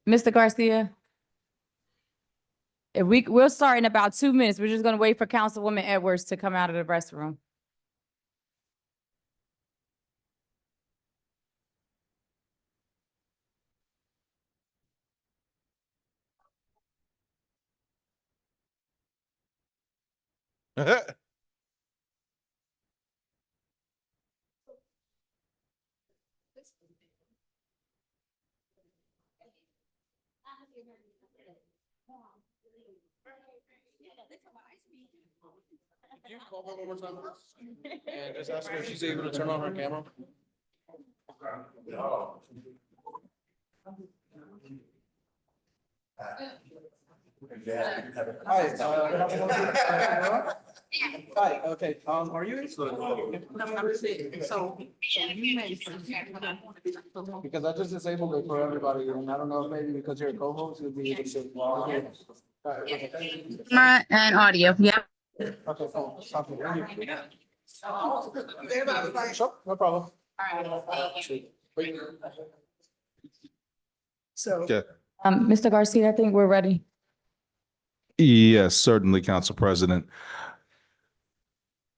Mr. Garcia? If we'll start in about 2 minutes. We're just gonna wait for Councilwoman Edwards to come out of the restroom. Can you call her one more time? And just ask her if she's able to turn on her camera. Hi, okay, are you? Because I just disabled it for everybody, and I don't know if maybe because you're a co-host, you'll be able to. Camera and audio, yeah. Okay, fine. Something. Sure, no problem. So, Okay. Mr. Garcia, I think we're ready. Yes, certainly, Council President.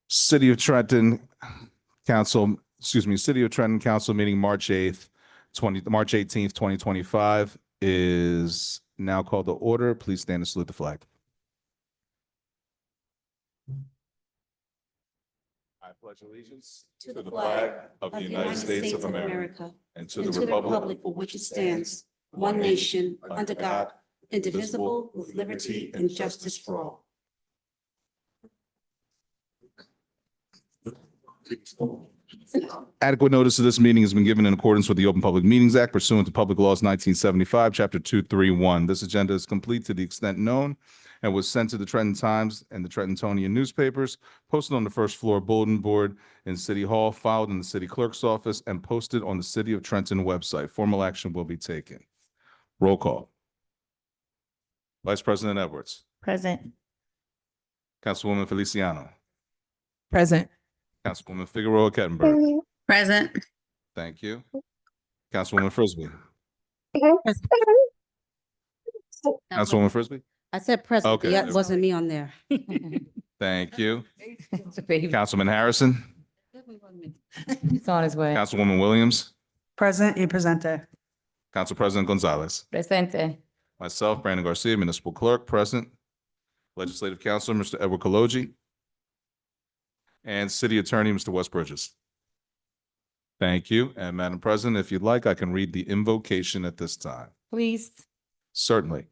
City of Trenton Council, City of Trenton Council meeting March 18th, 2025 is now called to order. Please stand and salute the flag. I pledge allegiance to the flag of the United States of America and to the republic for which it stands, one nation, under God, indivisible, with liberty and justice for all. Adequate notice of this meeting has been given in accordance with the Open Public Meetings Act pursuant to Public Laws 1975, Chapter 231. This agenda is complete to the extent known and was sent to the Trenton Times and the Trentonian newspapers, posted on the first floor bulletin board in City Hall, filed in the City Clerk's office, and posted on the City of Trenton website. Formal action will be taken. Roll call. Vice President Edwards. Present. Councilwoman Feliciano. present. Councilwoman Figueroa Kettenberg. Present. Thank you. Councilwoman Frisbee. Councilwoman Frisbee. I said present, Okay. yeah, it wasn't me on there. Thank you. Baby, Councilman Harrison. it's on his way. Councilwoman Williams. Present y presente. Council President Gonzalez. Presente. Myself, Brandon Garcia, Municipal Clerk, present. Legislative Counselor, Mr. Edward Kaloji. And City Attorney, Mr. Wes Bridges. Thank you. And Madam President, if you'd like, I can read the invocation at this time. Please. Certainly.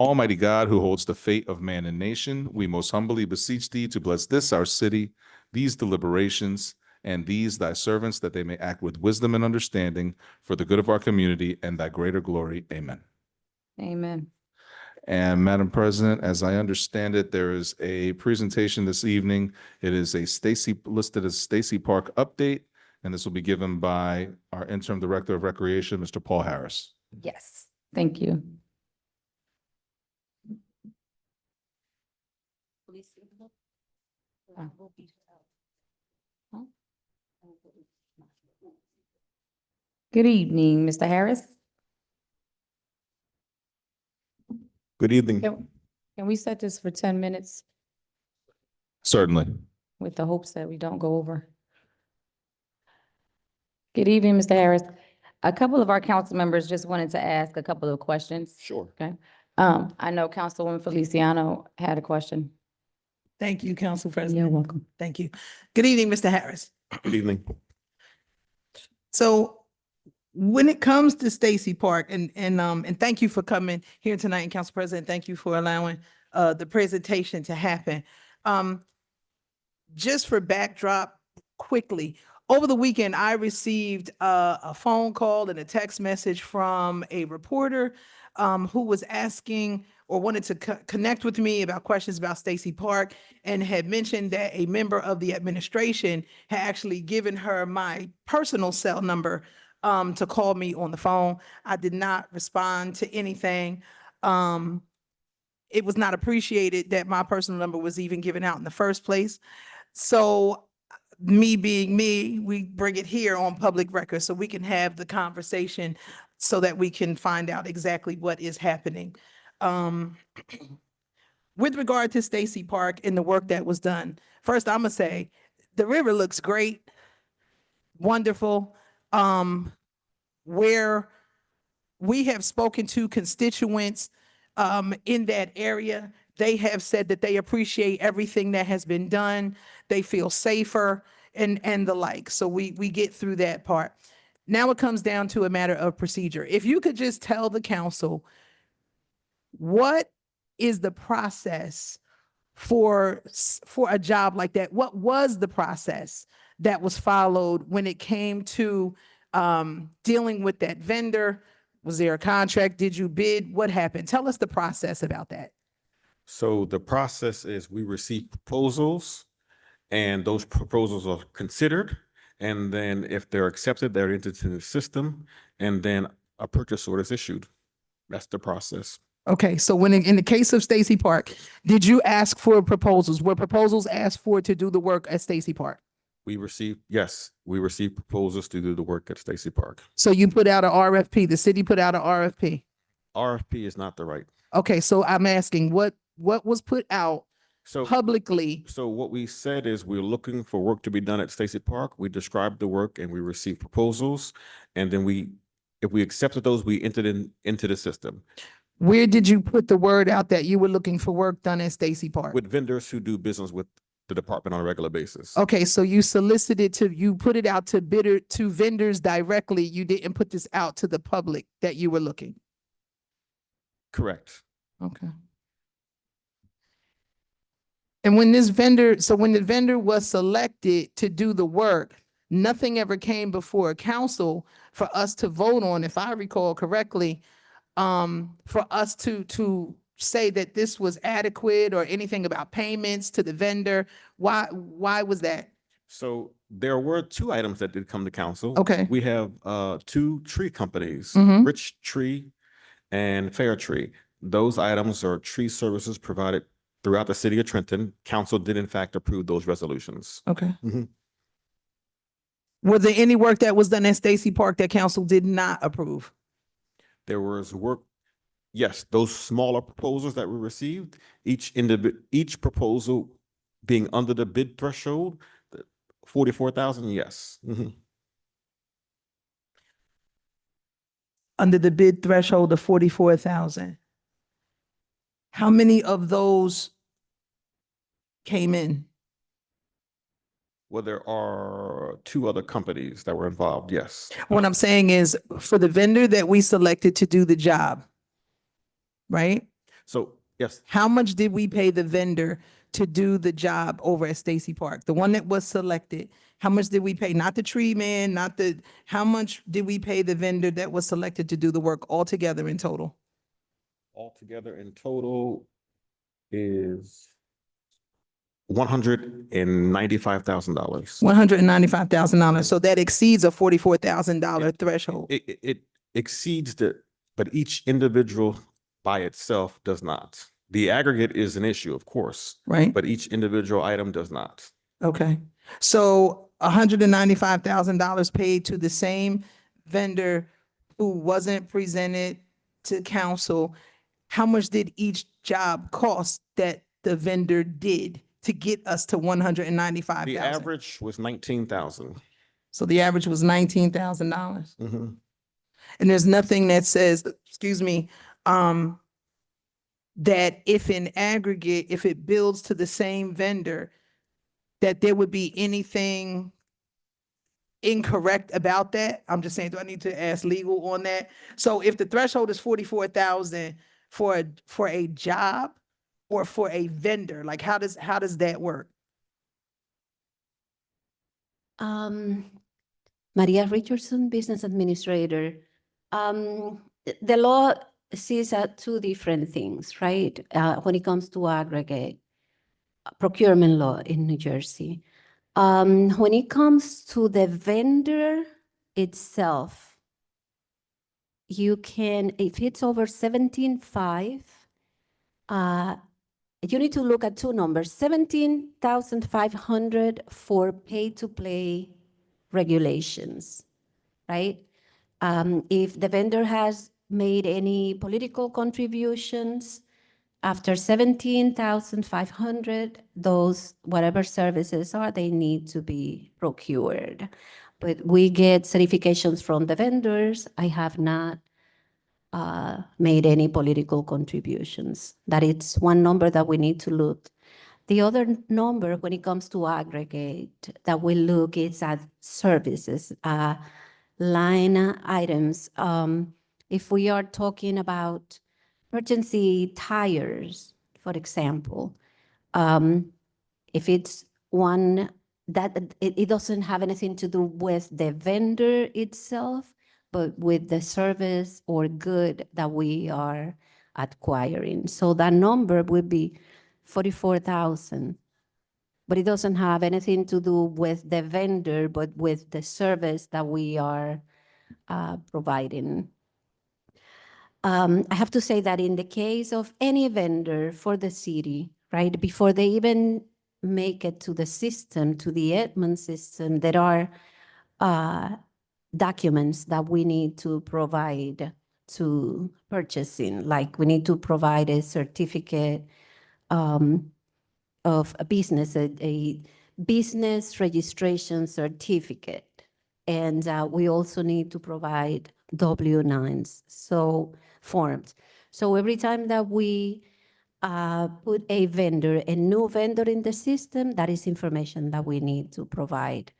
Almighty God, who holds the fate of man and nation, we most humbly beseech thee to bless this our city, these deliberations, and these thy servants, that they may act with wisdom and understanding for the good of our community and thy greater glory. Amen. Amen. And Madam President, as I understand it, there is a presentation this evening. It is listed as Stacy Park update, and this will be given by our interim director of recreation, Mr. Paul Harris. Yes, thank you. Good evening, Mr. Harris. Good evening. Can we set this for 10 minutes Certainly. with the hopes that we don't go over? Good evening, Mr. Harris. A couple of our council members just wanted to ask a couple of questions. Sure. Okay. I know Councilwoman Feliciano had a question. Thank you, Council You're President. welcome. Thank you. Good evening, Mr. Harris. Good evening. So when it comes to Stacy Park, and thank you for coming here tonight, and Council President, thank you for allowing the presentation to happen. Just for backdrop quickly, over the weekend, I received a phone call and a text message from a reporter who was asking or wanted to connect with me about questions about Stacy Park, and had mentioned that a member of the administration had actually given her my personal cell number to call me on the phone. I did not respond to anything. It was not appreciated that my personal number was even given out in the first place. So me being me, we bring it here on public record so we can have the conversation so that we can find out exactly what is happening. With regard to Stacy Park and the work that was done, first I'm gonna say, the river looks great, wonderful. Where we have spoken to constituents in that area, they have said that they appreciate everything that has been done. They feel safer and the like. So we get through that part. Now it comes down to a matter of procedure. If you could just tell the council, what is the process for a job like that? What was the process that was followed when it came to dealing with that vendor? Was there a contract? Did you bid? What happened? Tell us the process about that. So the process is we receive proposals and those proposals are considered. And then if they're accepted, they're entered into the system and then a purchase order is issued. That's the process. Okay, so when in the case of Stacy Park, did you ask for proposals? Were proposals asked for to do the work at Stacy Park? Yes, we received proposals to do the work at Stacy Park. So you put out an RFP, the city put out an RFP. RFP is not the right. Okay, so I'm asking what was put out So, publicly? so what we said is we're looking for work to be done at Stacy Park. We described the work and we received proposals. And then if we accepted those, we entered into the system. Where did you put the word out that you were looking for work done at Stacy Park? With vendors who do business with the department on a regular basis. Okay, so you put it out to vendors directly. You didn't put this out to the public that you were looking. Correct. Okay. And when the vendor was selected to do the work, nothing ever came before council for us to vote on, if I recall correctly, for us to say that this was adequate or anything about payments to the vendor. Why was that? So there were two items that did come to council. Okay. We have two tree companies, Mhm. Rich Tree and Fair Tree. Those items are tree services provided throughout the city of Trenton. Council did in fact approve those resolutions. Okay. Mhm. Was there any work that was done at Stacy Park that council did not approve? There was work, yes, those smaller proposals that we received, each proposal being under the bid threshold, 44,000, yes. Mhm. Under the bid threshold of 44,000. How many of those came in? Well, there are two other companies that were involved, yes. What I'm saying is for the vendor that we selected to do the job, right? So, yes, How much did we pay the vendor to do the job over at Stacy Park? The one that was selected, how much did we pay? Not the tree man, how much did we pay the vendor that was selected to do the work altogether in total? altogether in total is $195,000. $195,000. So that exceeds a $44,000 threshold. It exceeds but each individual by itself does not. The aggregate is an issue, of course, Right? but each individual item does not. Okay. So $195,000 paid to the same vendor who wasn't presented to council. How much did each job cost that the vendor did to get us to 195,000? The average was 19,000. So the average was $19,000. Mhm. And there's nothing that says, that if in aggregate, if it builds to the same vendor, that there would be anything incorrect about that? I'm just saying, do I need to ask legal on that? So if the threshold is 44,000 for a job or for a vendor, like how does that work? Maria Richardson, Business Administrator. The law sees two different things, right? When it comes to aggregate procurement law in New Jersey. When it comes to the vendor itself, you can, if it's over 17.5, you need to look at two numbers, 17,500 for pay-to-play regulations, right? If the vendor has made any political contributions, after 17,500, those, whatever services are, they need to be procured. But we get certifications from the vendors. I have not made any political contributions. That it's one number that we need to look. The other number, when it comes to aggregate, that we look is at services, line items. If we are talking about emergency tires, for example, if it's one that it doesn't have anything to do with the vendor itself, but with the service or good that we are acquiring. So that number would be 44,000. But it doesn't have anything to do with the vendor, but with the service that we are providing. I have to say that in the case of any vendor for the city, right, before they even make it to the system, to the Edmund system, there are documents that we need to provide to purchasing, like we need to provide a certificate of a business, a business registration certificate. And we also need to provide W-9s, so forms. So every time that we put a vendor, a new vendor in the system, that is information that we need to provide.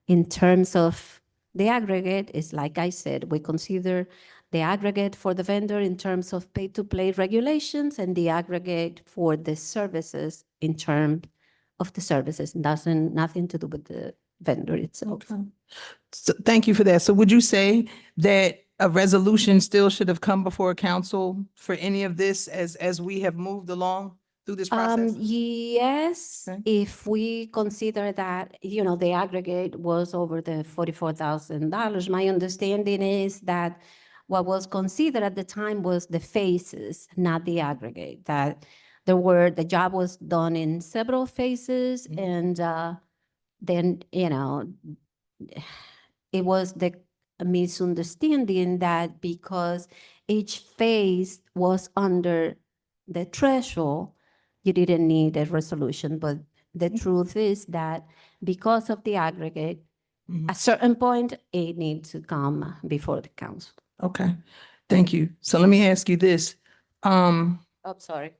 In terms of the aggregate, is like I said, we consider the aggregate for the vendor in terms of pay-to-play regulations and the aggregate for the services in terms of the services. Nothing to do with the vendor itself. So thank you for that. So would you say that a resolution still should have come before council for any of this as we have moved along through this process? Yes, Okay. if we consider that, the aggregate was over the $44,000, my understanding is that what was considered at the time was the phases, not the aggregate, that the job was done in several phases, and then, it was the misunderstanding that because each phase was under the threshold, you didn't need a resolution. But the truth is that because of the aggregate, Mhm. at a certain point, it needs to come before the council. Okay, thank you. So let me ask you this. Oh, sorry.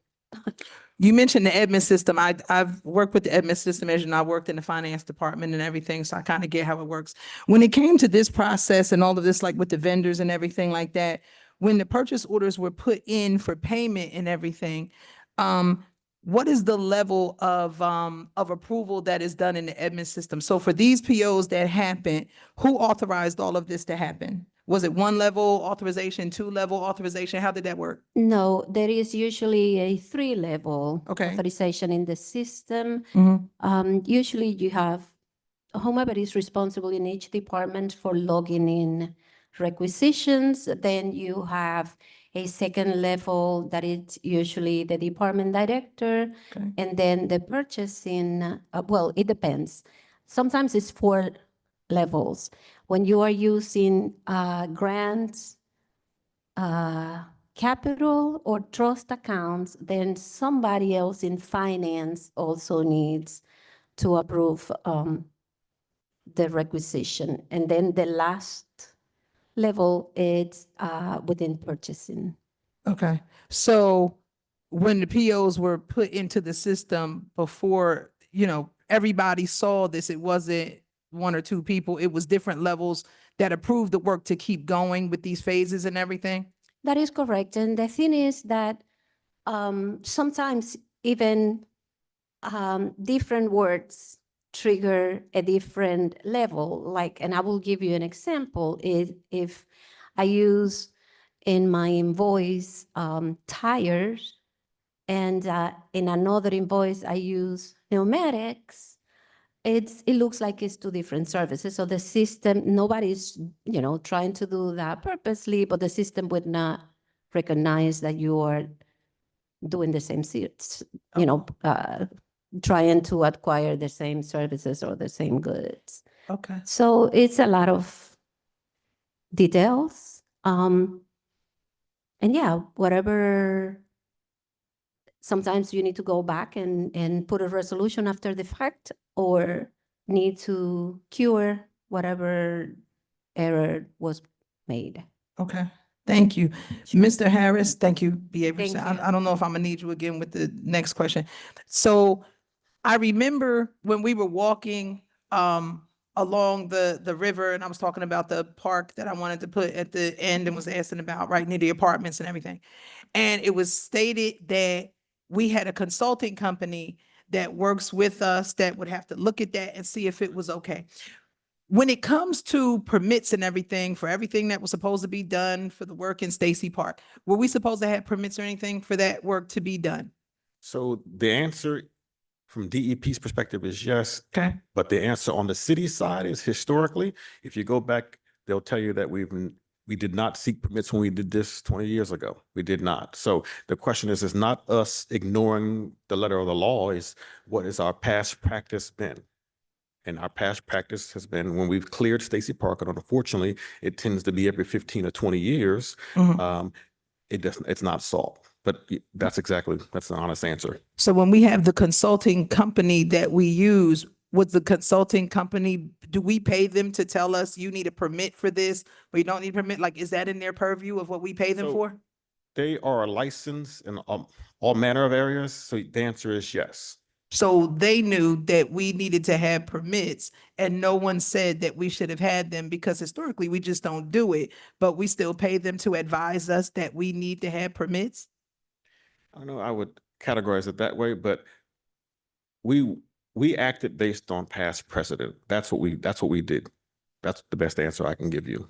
You mentioned the admin system. I've worked with the admin system, as you know, I worked in the finance department and everything, so I kind of get how it works. When it came to this process and all of this, like with the vendors and everything like that, when the purchase orders were put in for payment and everything, what is the level of approval that is done in the admin system? So for these POs that happened, who authorized all of this to happen? Was it one level authorization, two level authorization? How did that work? No, there is usually a 3-level Okay. authorization in the system. Mhm. Usually you have whomever is responsible in each department for logging in requisitions. Then you have a second level that is usually the department director. Okay. And then the purchasing, well, it depends. Sometimes it's 4 levels. When you are using grants, capital or trust accounts, then somebody else in finance also needs to approve the requisition. And then the last level is within purchasing. Okay, so when the POs were put into the system before, everybody saw this, it wasn't 1 or 2 people, it was different levels that approved the work to keep going with these phases and everything? That is correct. And the thing is that sometimes even different words trigger a different level. Like, and I will give you an example. If I use in my invoice tires, and in another invoice I use pneumatics, it looks like it's 2 different services. So the system, nobody's trying to do that purposely, but the system would not recognize that you are doing the same, trying to acquire the same services or the same goods. Okay. So it's a lot of details. And yeah, whatever, sometimes you need to go back and put a resolution after the fact, or need to cure whatever error was made. Okay, thank you. Mr. Harris, thank you, BA. Thank you. I don't know if I'm gonna need you again with the next question. So I remember when we were walking along the river, and I was talking about the park that I wanted to put at the end and was asking about right near the apartments and everything. And it was stated that we had a consulting company that works with us that would have to look at that and see if it was okay. When it comes to permits and everything, for everything that was supposed to be done for the work in Stacy Park, were we supposed to have permits or anything for that work to be done? So the answer from DEP's perspective is yes, Okay. but the answer on the city side is historically, if you go back, they'll tell you that we did not seek permits when we did this 20 years ago. We did not. So the question is not us ignoring the letter of the law, is what has our past practice been? And our past practice has been when we've cleared Stacy Park, and unfortunately, it tends to be every 15 or 20 years. Mhm. It's not solved, but that's the honest answer. So when we have the consulting company that we use, was the consulting company, do we pay them to tell us you need a permit for this, or you don't need a permit? Like, is that in their purview of what we pay them So- for? They are licensed in all manner of areas, so the answer is yes. So they knew that we needed to have permits, and no one said that we should have had them, because historically we just don't do it, but we still pay them to advise us that we need to have permits? I don't know, I would categorize it that way, but we acted based on past precedent. That's what we did. That's the best answer I can give you.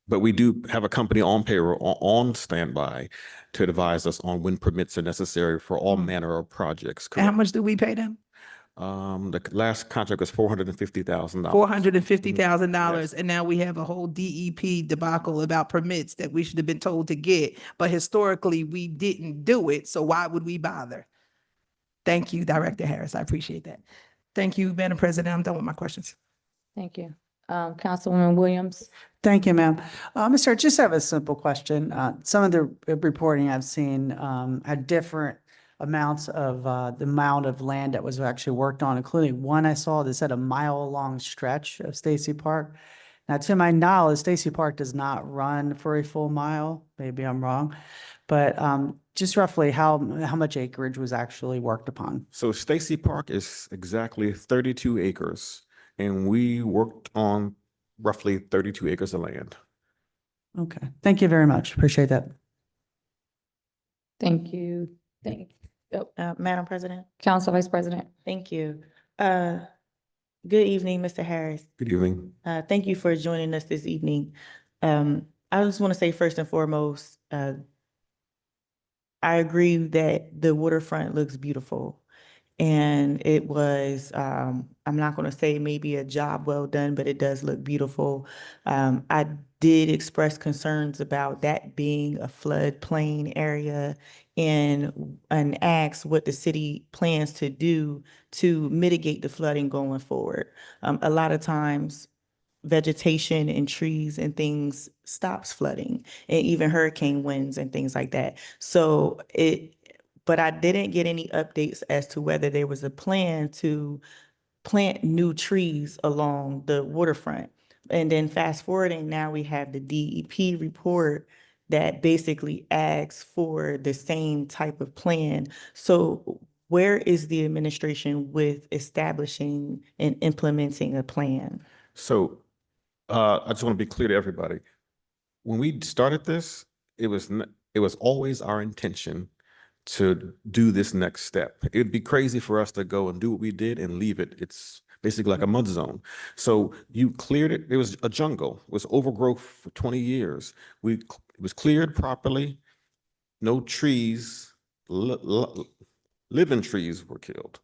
But we do have a company on payroll, on standby, to advise us on when permits are necessary for all manner of projects. And how Correct. much do we pay them? The last contract was $450,000. $450,000, Yes. and now we have a whole DEP debacle about permits that we should have been told to get, but historically we didn't do it, so why would we bother? Thank you, Director Harris, I appreciate that. Thank you, Madam President, I'm done with my questions. Thank you. Councilwoman Williams? Thank you, ma'am. Mr. Just have a simple question. Some of the reporting I've seen had different amounts of the amount of land that was actually worked on, including one I saw that said a mile-long stretch of Stacy Park. Now, to my knowledge, Stacy Park does not run for a full mile. Maybe I'm wrong, but just roughly how much acreage was actually worked upon? So Stacy Park is exactly 32 acres, and we worked on roughly 32 acres of land. Okay, thank you very much. Appreciate that. Thank you. Madam President, Council Vice President? thank you. Good evening, Mr. Harris. Good evening. Thank you for joining us this evening. I just want to say first and foremost, I agree that the waterfront looks beautiful. And it was, I'm not going to say maybe a job well done, but it does look beautiful. I did express concerns about that being a floodplain area and ask what the city plans to do to mitigate the flooding going forward. A lot of times vegetation and trees and things stops flooding, and even hurricane winds and things like that. So but I didn't get any updates as to whether there was a plan to plant new trees along the waterfront. And then fast forwarding, now we have the DEP report that basically asks for the same type of plan. So where is the administration with establishing and implementing a plan? So I just want to be clear to everybody. When we started this, it was always our intention to do this next step. It'd be crazy for us to go and do what we did and leave it. It's basically like a mud zone. So you cleared it. It was a jungle. It was overgrowth for 20 years. It was cleared properly. No trees, living trees were killed.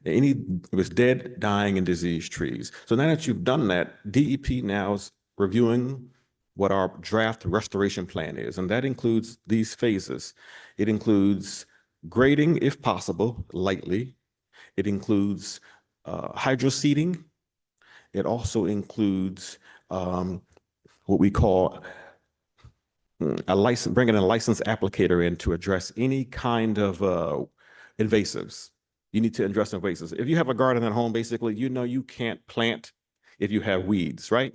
It was dead, dying, and diseased trees. So now that you've done that, DEP now is reviewing what our draft restoration plan is, and that includes these phases. It includes grading, if possible, lightly. It includes hydroseeding. It also includes what we call a license, bringing a licensed applicator in to address any kind of invasives. You need to address invasives. If you have a garden at home, basically, you know you can't plant if you have weeds, right?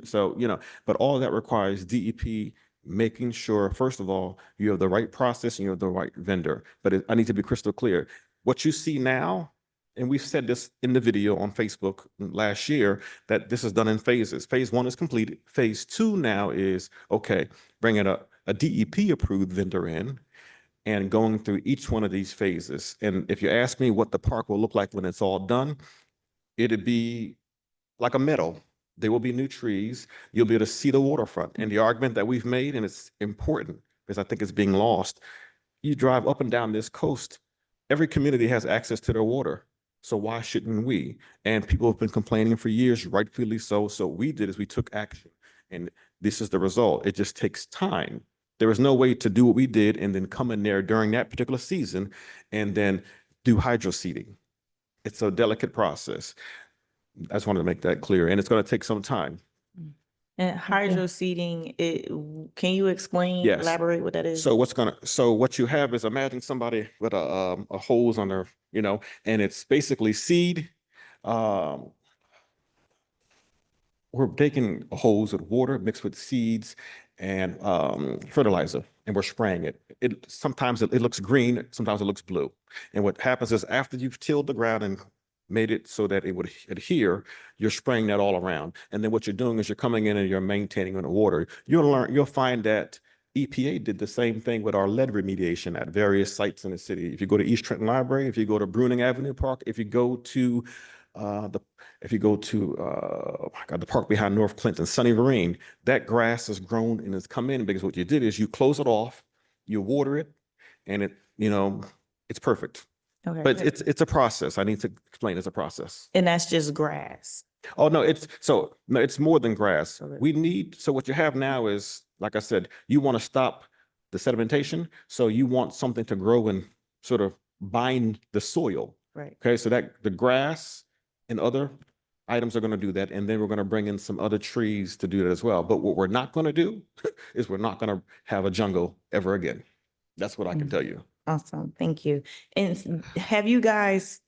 So, you know, but all that requires DEP making sure, first of all, you have the right process and you have the right vendor. But I need to be crystal clear. What you see now, and we've said this in the video on Facebook last year, that this is done in phases. Phase 1 is completed. Phase 2 now is, okay, bringing a DEP approved vendor in and going through each one of these phases. And if you ask me what the park will look like when it's all done, it'd be like a meadow. There will be new trees. You'll be able to see the waterfront. And the argument that we've made, and it's important because I think it's being lost, you drive up and down this coast, every community has access to their water. So why shouldn't we? And people have been complaining for years, rightfully so. So what we did is we took action, and this is the result. It just takes time. There is no way to do what we did and then come in there during that particular season and then do hydro seeding. It's a delicate process. I just wanted to make that clear, and it's going to take some time. And hydro seeding, can you explain, Yes. elaborate what that is? So what you have is, imagine somebody with a hose on their, you know, and it's basically seed. We're taking a hose with water mixed with seeds and fertilizer, and we're spraying it. Sometimes it looks green, sometimes it looks blue. And what happens is, after you've tilled the ground and made it so that it would adhere, you're spraying that all around. And then what you're doing is you're coming in and you're maintaining the water. You'll find that EPA did the same thing with our lead remediation at various sites in the city. If you go to East Trenton Library, if you go to Bruning Avenue Park, if you go to the park behind North Clinton, Sunny Vereen, that grass has grown and has come in because what you did is you close it off, you water it, and it, you know, it's perfect. Okay. But it's a process. I need to explain, it's a process. And that's just grass. Oh, no, it's more than grass. Okay. So what you have now is, like I said, you want to stop the sedimentation. So you want something to grow and sort of bind the soil. Right. Okay, so that the grass and other items are going to do that. And then we're going to bring in some other trees to do that as well. But what we're not going to do is we're not going to have a jungle ever again. That's what I can tell you. Awesome. Thank you. And have you guys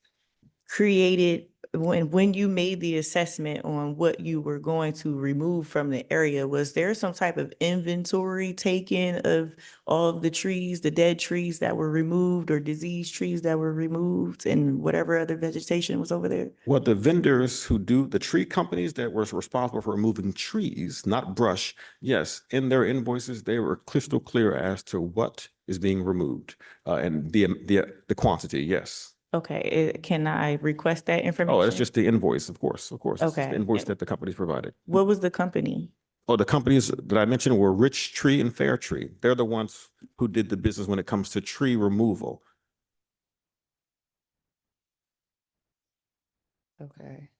created, when you made the assessment on what you were going to remove from the area, was there some type of inventory taken of all of the trees, the dead trees that were removed or diseased trees that were removed and whatever other vegetation was over there? Well, the vendors who do, the tree companies that were responsible for removing trees, not brush, yes, in their invoices, they were crystal clear as to what is being removed and the quantity, yes. Okay, can I request that information? Oh, that's just the invoice, of course. It's Okay. the invoice that the company's provided. What was the company? Oh, the companies that I mentioned were Rich Tree and Fair Tree. They're the ones who did the business when it comes to tree removal. Okay.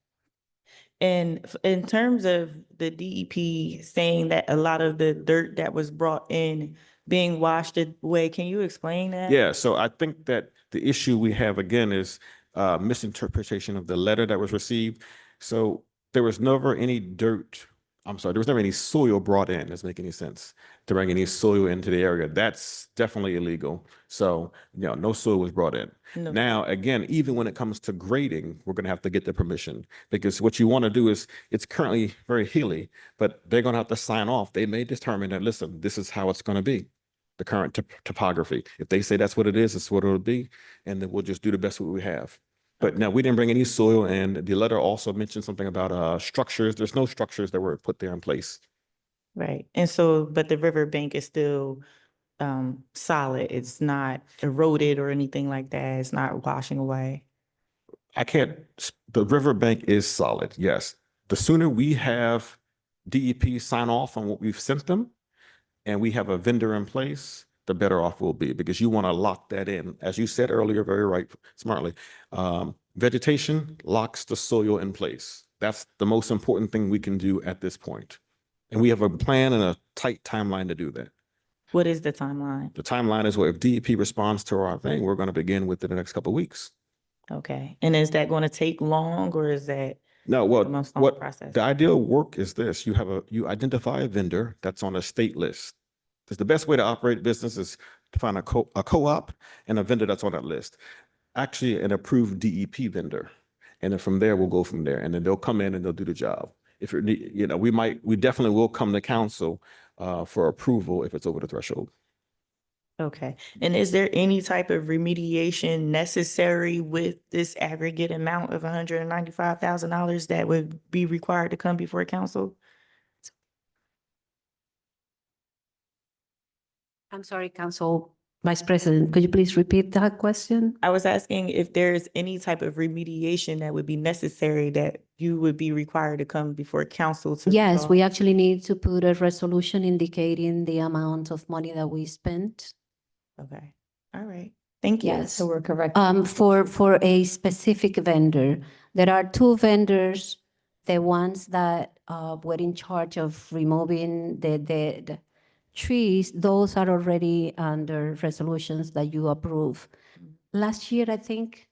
And in terms of the DEP saying that a lot of the dirt that was brought in being washed away, can you explain that? Yeah, so I think that the issue we have again is misinterpretation of the letter that was received. So there was never any dirt, there was never any soil brought in, doesn't make any sense, to bring any soil into the area. That's definitely illegal. So, you know, no soil was brought in. No. Now, again, even when it comes to grading, we're going to have to get the permission, because what you want to do is, it's currently very hilly, but they're going to have to sign off. They may determine that, listen, this is how it's going to be, the current topography. If they say that's what it is, it's what it'll be, and then we'll just do the best what we have. But now, we didn't bring any soil, and the letter also mentioned something about structures. There's no structures that were put there in place. Right. And so, but the riverbank is still solid. It's not eroded or anything like that. It's not washing away. The riverbank is solid, yes. The sooner we have DEP sign off on what we've sent them, and we have a vendor in place, the better off we'll be, because you want to lock that in. As you said earlier, very right, smartly, vegetation locks the soil in place. That's the most important thing we can do at this point. And we have a plan and a tight timeline to do that. What is the timeline? The timeline is, if DEP responds to our thing, we're going to begin within the next couple of weeks. Okay. And is that going to take long, or is that No, Most long what, process. the ideal work is this, you identify a vendor that's on a state list. Because the best way to operate business is to find a co-op and a vendor that's on that list. Actually, an approved DEP vendor. And then from there, we'll go from there. And then they'll come in and they'll do the job. If you're, we definitely will come to council for approval if it's over the threshold. Okay. And is there any type of remediation necessary with this aggregate amount of $195,000 that would be required to come before council? I'm sorry, Council Vice President, could you please repeat that question? I was asking if there's any type of remediation that would be necessary that you would be required to come before council to. Yes, resolve? we actually need to put a resolution indicating the amount of money that we spent. Okay. All right. Thank you. Yes. So we're correct. For a specific vendor, there are two vendors, the ones that were in charge of removing the dead trees, those are already under resolutions that you approve. Last year, I think,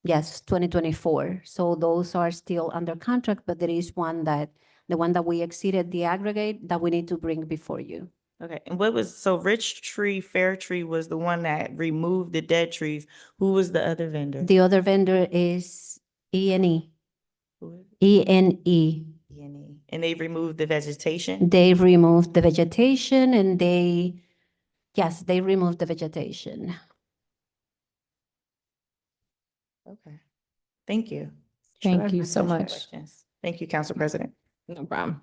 yes, 2024. So those are still under contract, but there is one the one that we exceeded the aggregate that we need to bring before you. Okay. And so Rich Tree, Fair Tree was the one that removed the dead trees. Who was the other vendor? The other vendor is E&E. Who is E&E. E&E? And they removed the vegetation? They removed the vegetation and yes, they removed the vegetation. Okay. Thank you. Thank Sure. you so Those are my much. questions. Thank you, Council President. No problem.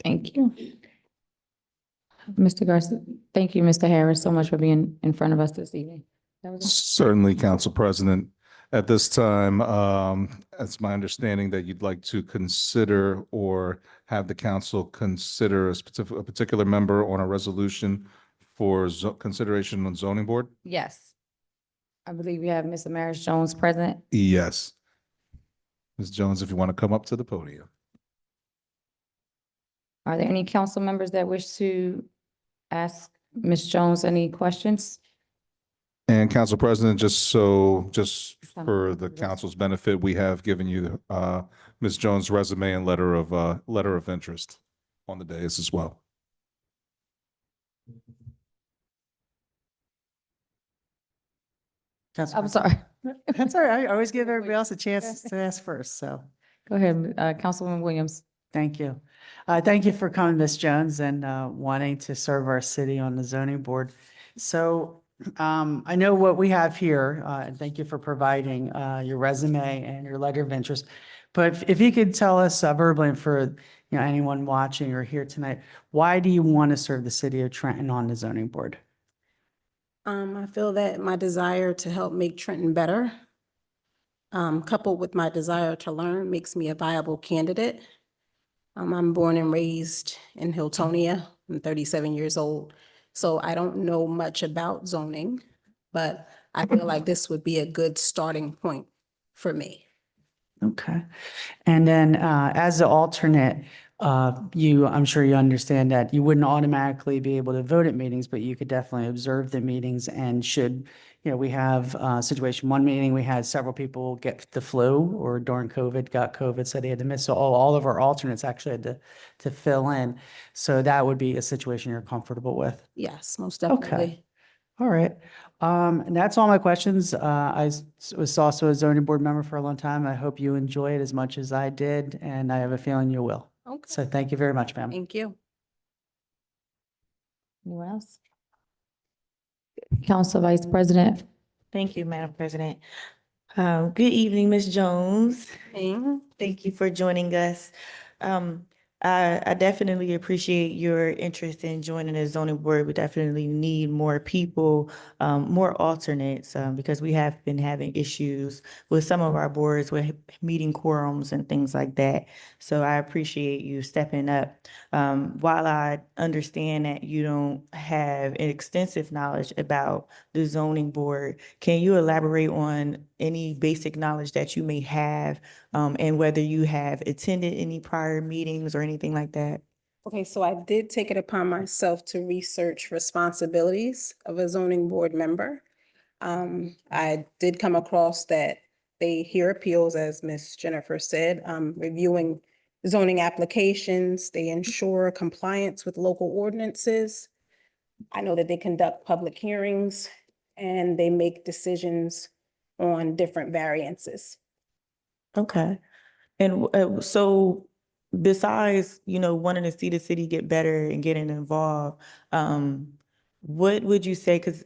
Thank you. Mr. Garcia, thank you, Mr. Harris, so much for being in front of us this evening. That was all. Certainly, Council President. At this time, it's my understanding that you'd like to consider or have the council consider a particular member on a resolution for consideration on zoning board? Yes. I believe we have Ms. Amaris Jones present. Yes. Ms. Jones, if you want to come up to the podium. Are there any council members that wish to ask Ms. Jones any questions? And Council President, just for the council's benefit, we have given you Ms. Jones' resume and letter of interest on the dais as well. I'm sorry. That's all right. I always give everybody else a chance to ask first, so. Go ahead, Councilwoman Williams. Thank you. Thank you for coming, Ms. Jones, and wanting to serve our city on the zoning board. So I know what we have here, and thank you for providing your resume and your letter of interest. But if you could tell us verbally and for anyone watching or here tonight, why do you want to serve the city of Trenton on the zoning board? I feel that my desire to help make Trenton better, coupled with my desire to learn, makes me a viable candidate. I'm born and raised in Hiltonia. I'm 37 years old, so I don't know much about zoning, but I feel like this would be a good starting point for me. Okay. And then as the alternate, I'm sure you understand that you wouldn't automatically be able to vote at meetings, but you could definitely observe the meetings and we have situation, one meeting, we had several people get the flu or during COVID, got COVID, so they had to miss. So all of our alternates actually had to fill in. So that would be a situation you're comfortable with. Yes, most definitely. All right. And that's all my questions. I was also a zoning board member for a long time. I hope you enjoy it as much as I did, and I have a feeling you will. Okay, So thank you very much, ma'am. thank you. Anyone else? Council Vice President. Thank you, Madam President. Good evening, Ms. Jones. And Thank you for joining us. I definitely appreciate your interest in joining the zoning board. We definitely need more people, more alternates, because we have been having issues with some of our boards with meeting quorums and things like that. So I appreciate you stepping up. While I understand that you don't have extensive knowledge about the zoning board, can you elaborate on any basic knowledge that you may have, and whether you have attended any prior meetings or anything like that? okay, so I did take it upon myself to research responsibilities of a zoning board member. I did come across that They hear appeals, as Ms. Jennifer said, reviewing zoning applications. They ensure compliance with local ordinances. I know that they conduct public hearings and they make decisions on different variances. Okay. And so besides, wanting to see the city get better and getting involved, what would you say, because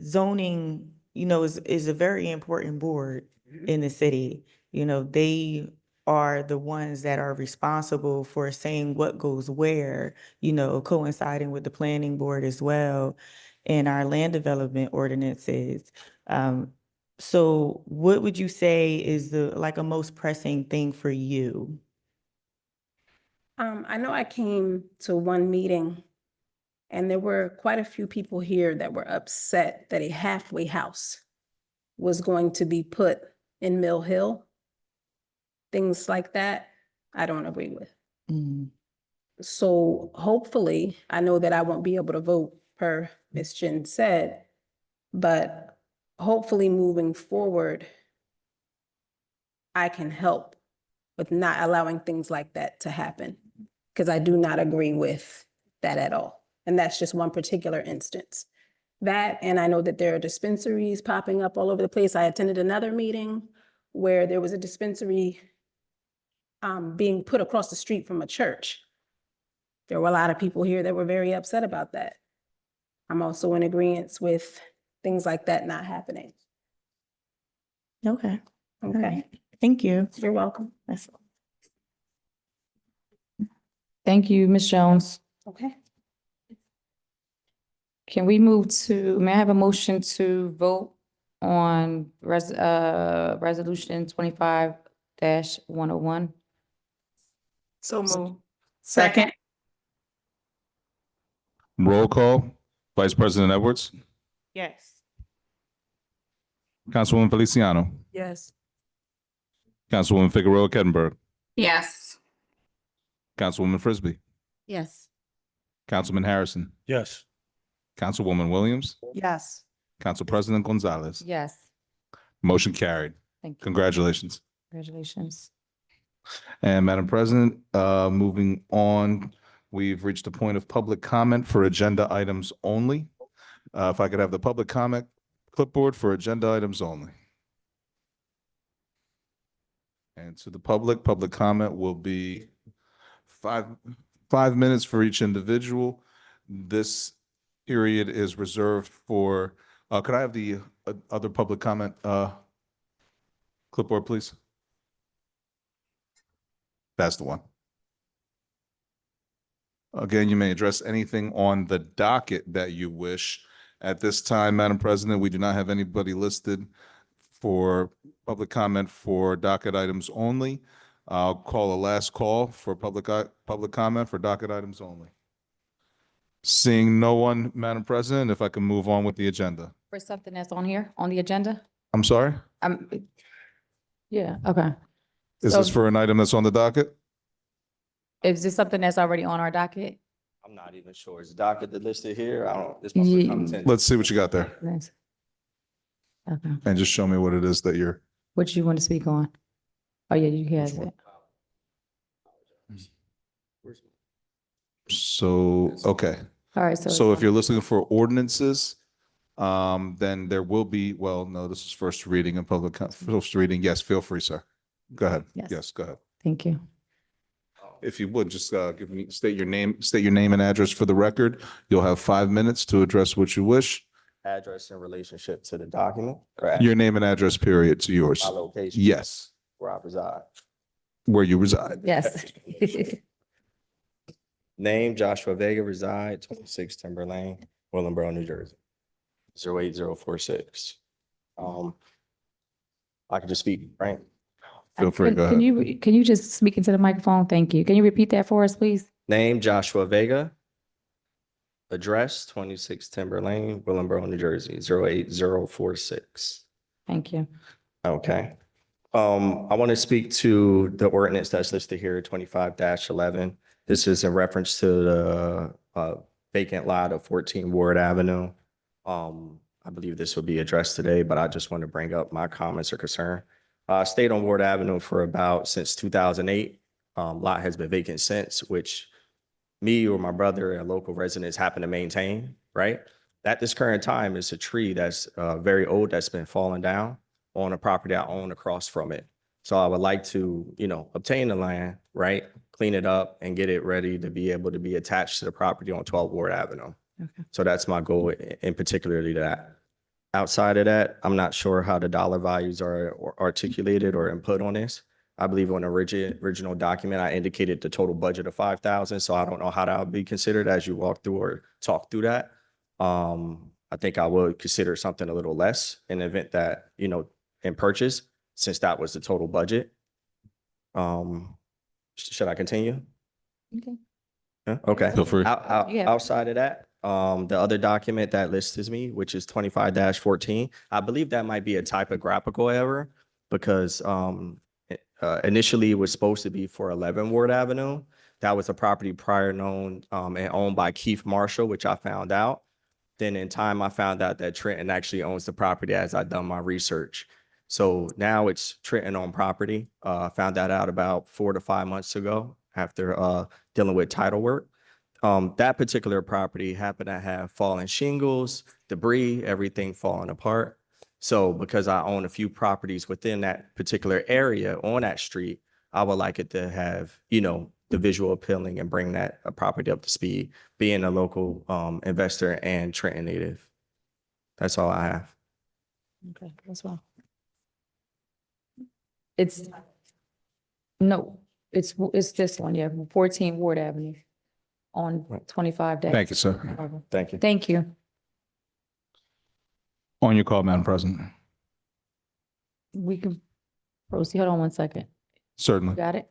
zoning, is a very important board in the city. They are the ones that are responsible for saying what goes where, coinciding with the planning board as well, and our land development ordinances. So what would you say is a most pressing thing for you? I know I came to one meeting and there were quite a few people here that were upset that a halfway house was going to be put in Mill Hill. Things like that, I don't agree with. Mm. So hopefully, I know that I won't be able to vote per Ms. Jen said, but hopefully moving forward, I can help with not allowing things like that to happen, because I do not agree with that at all. And that's just one particular instance. That, and I know that there are dispensaries popping up all over the place. I attended another meeting where there was a dispensary being put across the street from a church. There were a lot of people here that were very upset about that. I'm also in agreement with things like that not happening. Okay. All Okay, right. Thank you. you're welcome. That's Thank you, Ms. Jones. Okay. Can we move to, may I have a motion to vote on resolution 25-101? So move. Second. Roll call. Vice President Edwards, Yes. Councilwoman Feliciano, Yes. Councilwoman Figueroa Kettenberg, Yes. Councilwoman Frisbee, Yes. Councilman Harrison, Yes. Councilwoman Williams, Yes. Council President Gonzalez. Yes. Motion carried. Thank you. Congratulations. Congratulations. And Madam President, moving on, we've reached a point of public comment for agenda items only. If I could have the public comment clipboard for agenda items only. And to the public comment will be five minutes for each individual. This period is reserved for, could I have the other public comment clipboard, please? That's the one. Again, you may address anything on the docket that you wish. At this time, Madam President, we do not have anybody listed for public comment for docket items only. I'll call a last call for public comment for docket items only. Seeing no one, Madam President, if I can move on with the agenda. For something that's on here, on the agenda? I'm sorry? Yeah, okay. Is So- this for an item that's on the docket? Is this something that's already on our docket? I'm not even sure. Is docket listed here? I don't, this must Yeah. be content. Let's see what you got there Yes. Okay, and just show me what it is that you're. what you want to speak on? Oh, yeah, you has it. So, okay. All right, So if you're listening for ordinances, then there will be, well, no, this is first reading and first reading. Yes, feel free, sir. Go ahead. Yes. Yes, go ahead. Thank you. If you would, just state your name and address for the record. You'll have 5 minutes to address what you wish. Address in relationship to the document or Your name and address, period, to yours. my location. Yes, Where I reside. where you reside. Yes. Name Joshua Vega, reside 26 Timber Lane, Willenboro, New Jersey. 08046. I could just speak, right? Feel free, go Can ahead. can you just speak into the microphone? Thank you. Can you repeat that for us, please? Name Joshua Vega. Address 26 Timber Lane, Willenboro, New Jersey, 08046. Thank you. Okay. I want to speak to the ordinance that's listed here, 25-11. This is in reference to the vacant lot of 14 Ward Avenue. I believe this will be addressed today, but I just want to bring up my comments or concern. Stayed on Ward Avenue for about since 2008. Lot has been vacant since, which me or my brother and local residents happen to maintain, right? At this current time, it's a tree that's very old that's been falling down on a property I own across from it. So I would like to, obtain the land, right? Clean it up and get it ready to be able to be attached to the property on 12 Ward Avenue. Okay. So that's my goal in particularly that. Outside of that, I'm not sure how the dollar values are articulated or input on this. I believe on the original document, I indicated the total budget of 5,000. So I don't know how that would be considered as you walk through or talk through that. I think I would consider something a little less in the event that, in purchase, since that was the total budget. Should I continue? Okay. Yeah, okay. Feel free. Yeah. Outside of that, the other document that lists me, which is 25-14, I believe that might be a typographical error because initially it was supposed to be for 11 Ward Avenue. That was a property prior known and owned by Keith Marshall, which I found out. Then in time, I found out that Trenton actually owns the property as I done my research. So now it's Trenton owned property. Found that out about 4 to 5 months ago after dealing with title work. That particular property happened to have fallen shingles, debris, everything falling apart. So because I own a few properties within that particular area on that street, I would like it to have, the visual appealing and bring that property up to speed, being a local investor and Trenton native. That's all I have. Okay, that's well. It's this one, yeah, 14 Ward Avenue on 25 days. Thank you, sir. Thank you. Thank you. On your call, Madam President. We can proceed. Hold on one second. Certainly. Got it?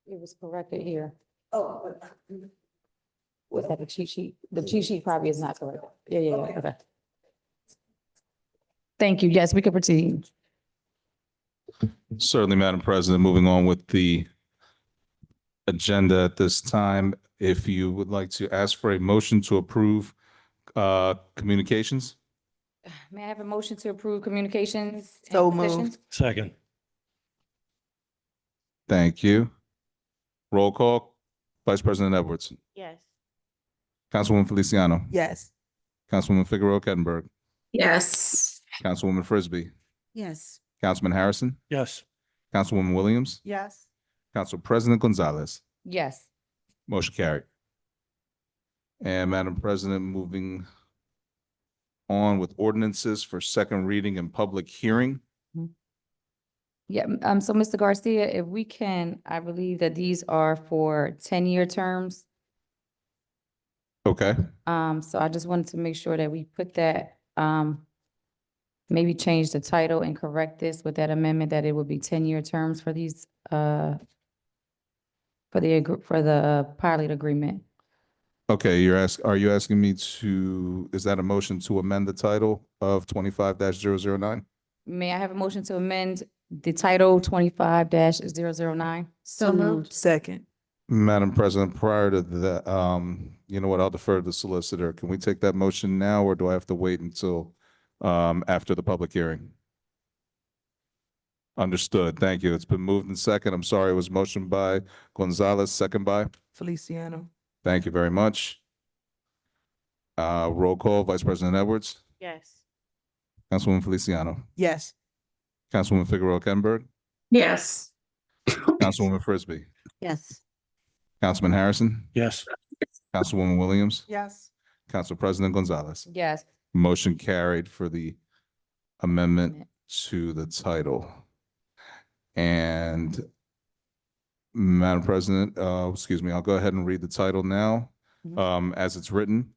It was corrected here. Oh. Was that the cheat sheet? The cheat sheet probably is not correct. Yeah, okay. Thank you. Yes, we can proceed. Certainly, Madam President. Moving on with the agenda at this time, if you would like to ask for a motion to approve communications. May I have a motion to approve communications? and So moved. petitions? Second. Thank you. Roll call. Vice President Edwards. Yes. Councilwoman Feliciano. Yes. Councilwoman Figueroa Kettenberg. Yes. Councilwoman Frisbee. Yes. Councilman Harrison. Yes. Councilwoman Williams. Yes. Council President Gonzalez. Yes. Motion carried. And Madam President, moving on with ordinances for second reading and public hearing. Yeah, so Mr. Garcia, if we can, I believe that these are for 10-year terms. Okay. So I just wanted to make sure that we put that, maybe change the title and correct this with that amendment that it would be 10-year terms for these, for the pilot agreement. Okay, are you asking me to, is that a motion to amend the title of 25-009? May I have a motion to amend the title 25-009? So moved. Second. Madam President, prior to that, you know what, I'll defer to the solicitor. Can we take that motion now, or do I have to wait until after the public hearing? Understood. Thank you. It's been moved in second. I'm sorry, it was motioned by Gonzalez, second by? Feliciano. Thank you very much. Roll call, Vice President Edwards, Yes. Councilwoman Feliciano, Yes. Councilwoman Figueroa Kettenberg, Yes. Councilwoman Frisbee, Yes. Councilman Harrison, Yes. Councilwoman Williams, Yes. Council President Gonzalez. Yes. Motion carried for the amendment to the title. And Madam President, excuse me, I'll go ahead and read the title now, as it's written.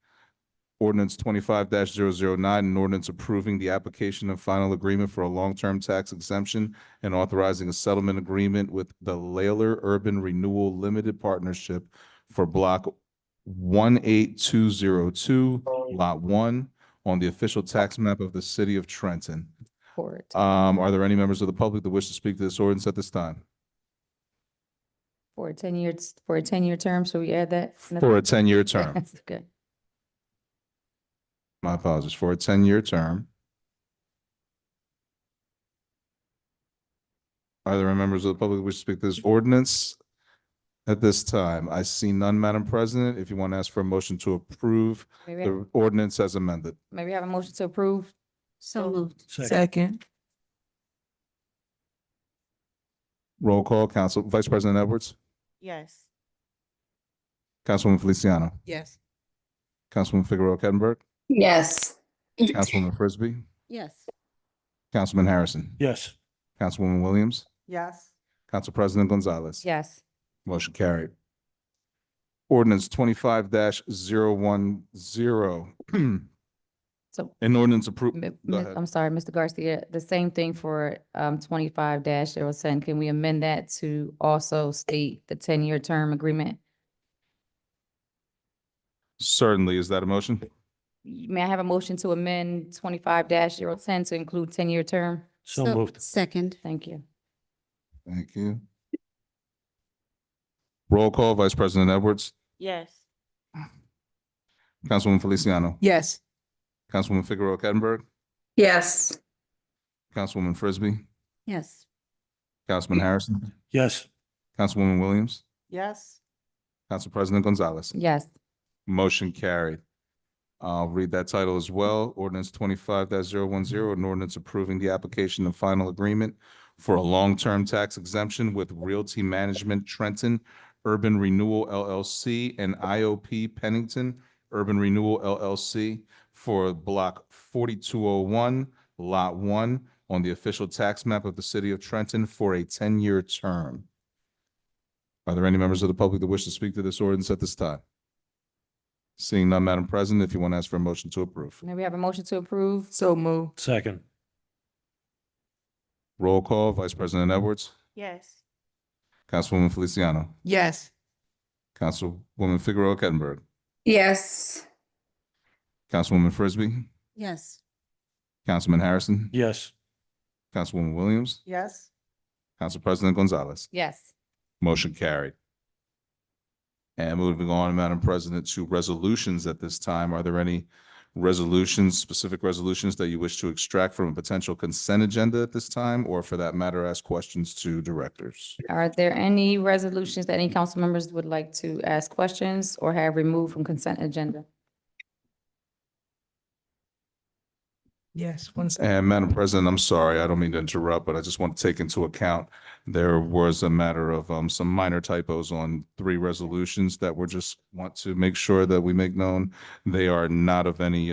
Ordinance 25-009, an ordinance approving the application of final agreement for a long-term tax exemption and authorizing a settlement agreement with the Layler Urban Renewal Limited Partnership for Block 18202, Lot 1, on the official tax map of the city of Trenton. Court. Are there any members of the public that wish to speak to this ordinance at this time? For a 10-year term, should we add that? For a 10-year term. That's good. My apologies, for a 10-year term. Are there any members of the public who wish to speak to this ordinance at this time? I see none, Madam President. If you want to ask for a motion to approve Maybe, the ordinance as amended. maybe have a motion to approve. So moved. Second. Roll call, Vice President Edwards, Yes. Councilwoman Feliciano, Yes. Councilwoman Figueroa Kettenberg, Yes. Councilwoman Frisbee, Yes. Councilman Harrison, Yes. Councilwoman Williams, Yes. Council President Gonzalez. Yes. Motion carried. Ordinance 25-010. So, An ordinance approved. Go ahead. I'm sorry, Mr. Garcia, the same thing for 25-07. Can we amend that to also state the 10-year term agreement? Certainly. Is that a motion? May I have a motion to amend 25-010 to include 10-year term? So moved. Second. Thank you. Thank you. Roll call, Vice President Edwards, Yes. Councilwoman Feliciano, Yes. Councilwoman Figueroa Kettenberg, Yes. Councilwoman Frisbee, Yes. Councilman Harrison, Yes. Councilwoman Williams, Yes. Council President Gonzalez. Yes. Motion carried. I'll read that title as well. Ordinance 25-010, an ordinance approving the application of final agreement for a long-term tax exemption with Realty Management Trenton Urban Renewal LLC and IOP Pennington Urban Renewal LLC for Block 4201, Lot 1 on the official tax map of the city of Trenton for a 10-year term. Are there any members of the public that wish to speak to this ordinance at this time? Seeing none, Madam President, if you want to ask for a motion to approve. May we have a motion to approve? So moved. Second. Roll call, Vice President Edwards, Yes. Councilwoman Feliciano, Yes. Councilwoman Figueroa Kettenberg, Yes. Councilwoman Frisbee, Yes. Councilman Harrison, Yes. Councilwoman Williams, Yes. Council President Gonzalez. Yes. Motion carried. And moving on, Madam President, to resolutions at this time. Are there any resolutions, specific resolutions that you wish to extract from a potential consent agenda at this time, or for that matter, ask questions to directors? Are there any resolutions that any council members would like to ask questions or have removed from consent agenda? Yes. One second. And Madam President, I'm sorry, I don't mean to interrupt, but I just want to take into account, there was a matter of some minor typos on 3 resolutions that we just want to make sure that we make known. They are not of any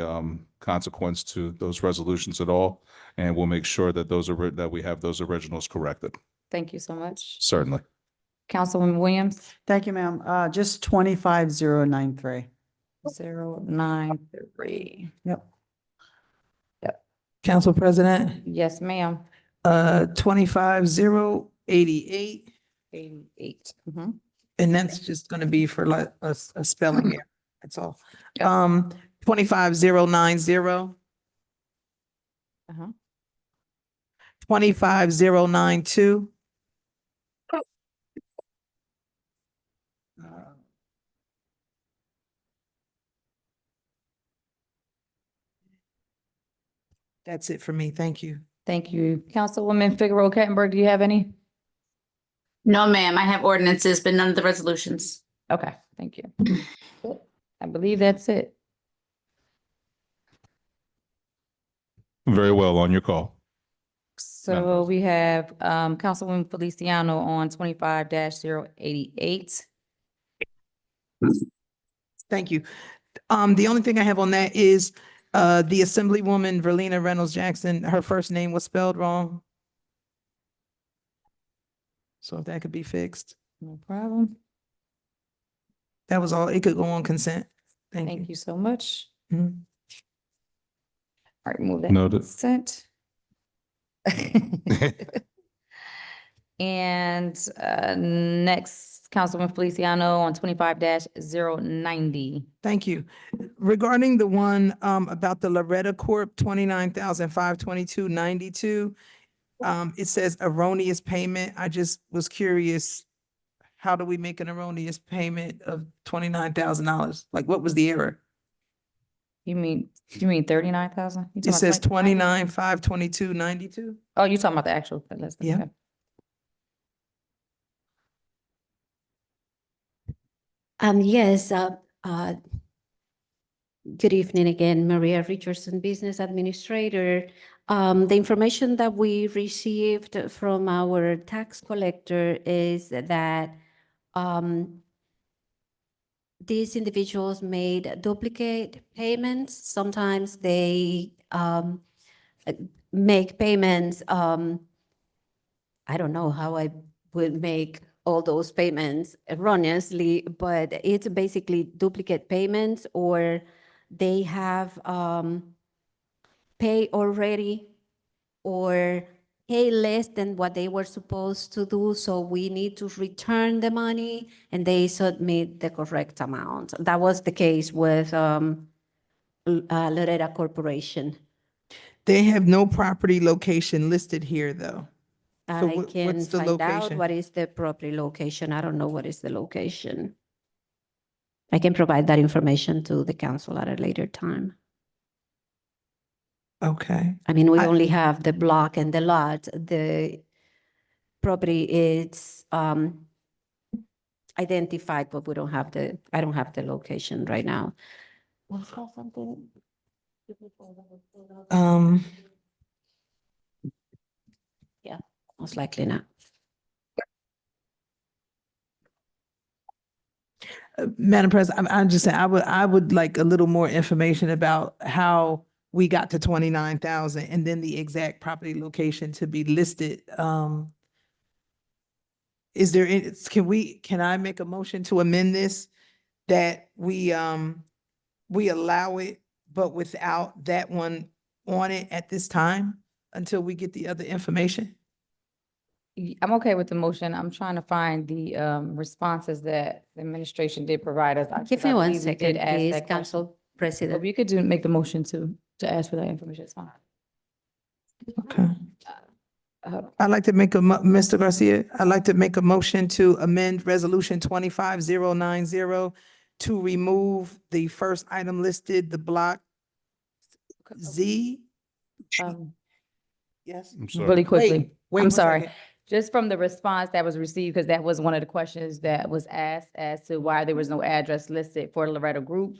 consequence to those resolutions at all. And we'll make sure that that we have those originals corrected. Thank you so much. Certainly. Councilwoman Williams, Thank you, ma'am. Just 25093. 093. Yep. Council President, Yes, ma'am. 25088, 88. Mhm. and that's just gonna be for like a spelling error. That's all. Yep. 25090, Uh-huh. 25092. That's it for me. Thank you. Thank you. Councilwoman Figueroa Kettenberg, do you have any? No, ma'am. I have ordinances, but none of the resolutions. Okay, thank you. I believe that's it. Very well, on your call. So we have Councilwoman Feliciano on 25-088. Thank you. The only thing I have on that is the Assemblywoman Verlina Reynolds Jackson, her first name was spelled wrong. So if that could be fixed, No problem. that was all. It could go on consent. Thank Thank you. you so much. Mhm. All right, move that Noted. consent. And next, Councilwoman Feliciano on 25-090. Thank you. Regarding the one about the Loretta Corp. 29,522.92, it says erroneous payment. I just was curious How do we make an erroneous payment of $29,000? Like, what was the error? You mean 39,000? It says 29,522.92. Oh, you talking about the actual list? Yeah. Okay. Yes, good evening again, Maria Richardson, Business Administrator. The information that we received from our tax collector is that these individuals made duplicate payments. Sometimes they make payments. I don't know how I would make all those payments erroneously, but it's basically duplicate payments, or they have pay already or pay less than what they were supposed to do. So we need to return the money and they submit the correct amount. That was the case with Loretta Corporation. They have no property location listed here, though. So I can what's the find out location? what is the property location. I don't know what is the location. I can provide that information to the council at a later time. Okay. I mean, we I- only have the block and the lot. The property is identified, but we don't have I don't have the location right now. Was that something? Yeah, most likely not. Madam President, I'm just saying, I would like a little more information about how we got to 29,000 and then the exact property location to be listed. Is there, can I make a motion to amend this? That we allow it, but without that one on it at this time until we get the other information? I'm okay with the motion. I'm trying to find the responses that the administration did provide us. Give me 1 second, please, Council But President. we could make the motion to ask for that information. It's fine. Okay. Uh, I'd like to make Mr. Garcia, I'd like to make a motion to amend Resolution 25090 to remove the first item listed, the block Z. Yes. I'm sorry. Really quickly. Wait I'm one sorry. second. Just from the response that was received, because that was one of the questions that was asked as to why there was no address listed for Loretta Group.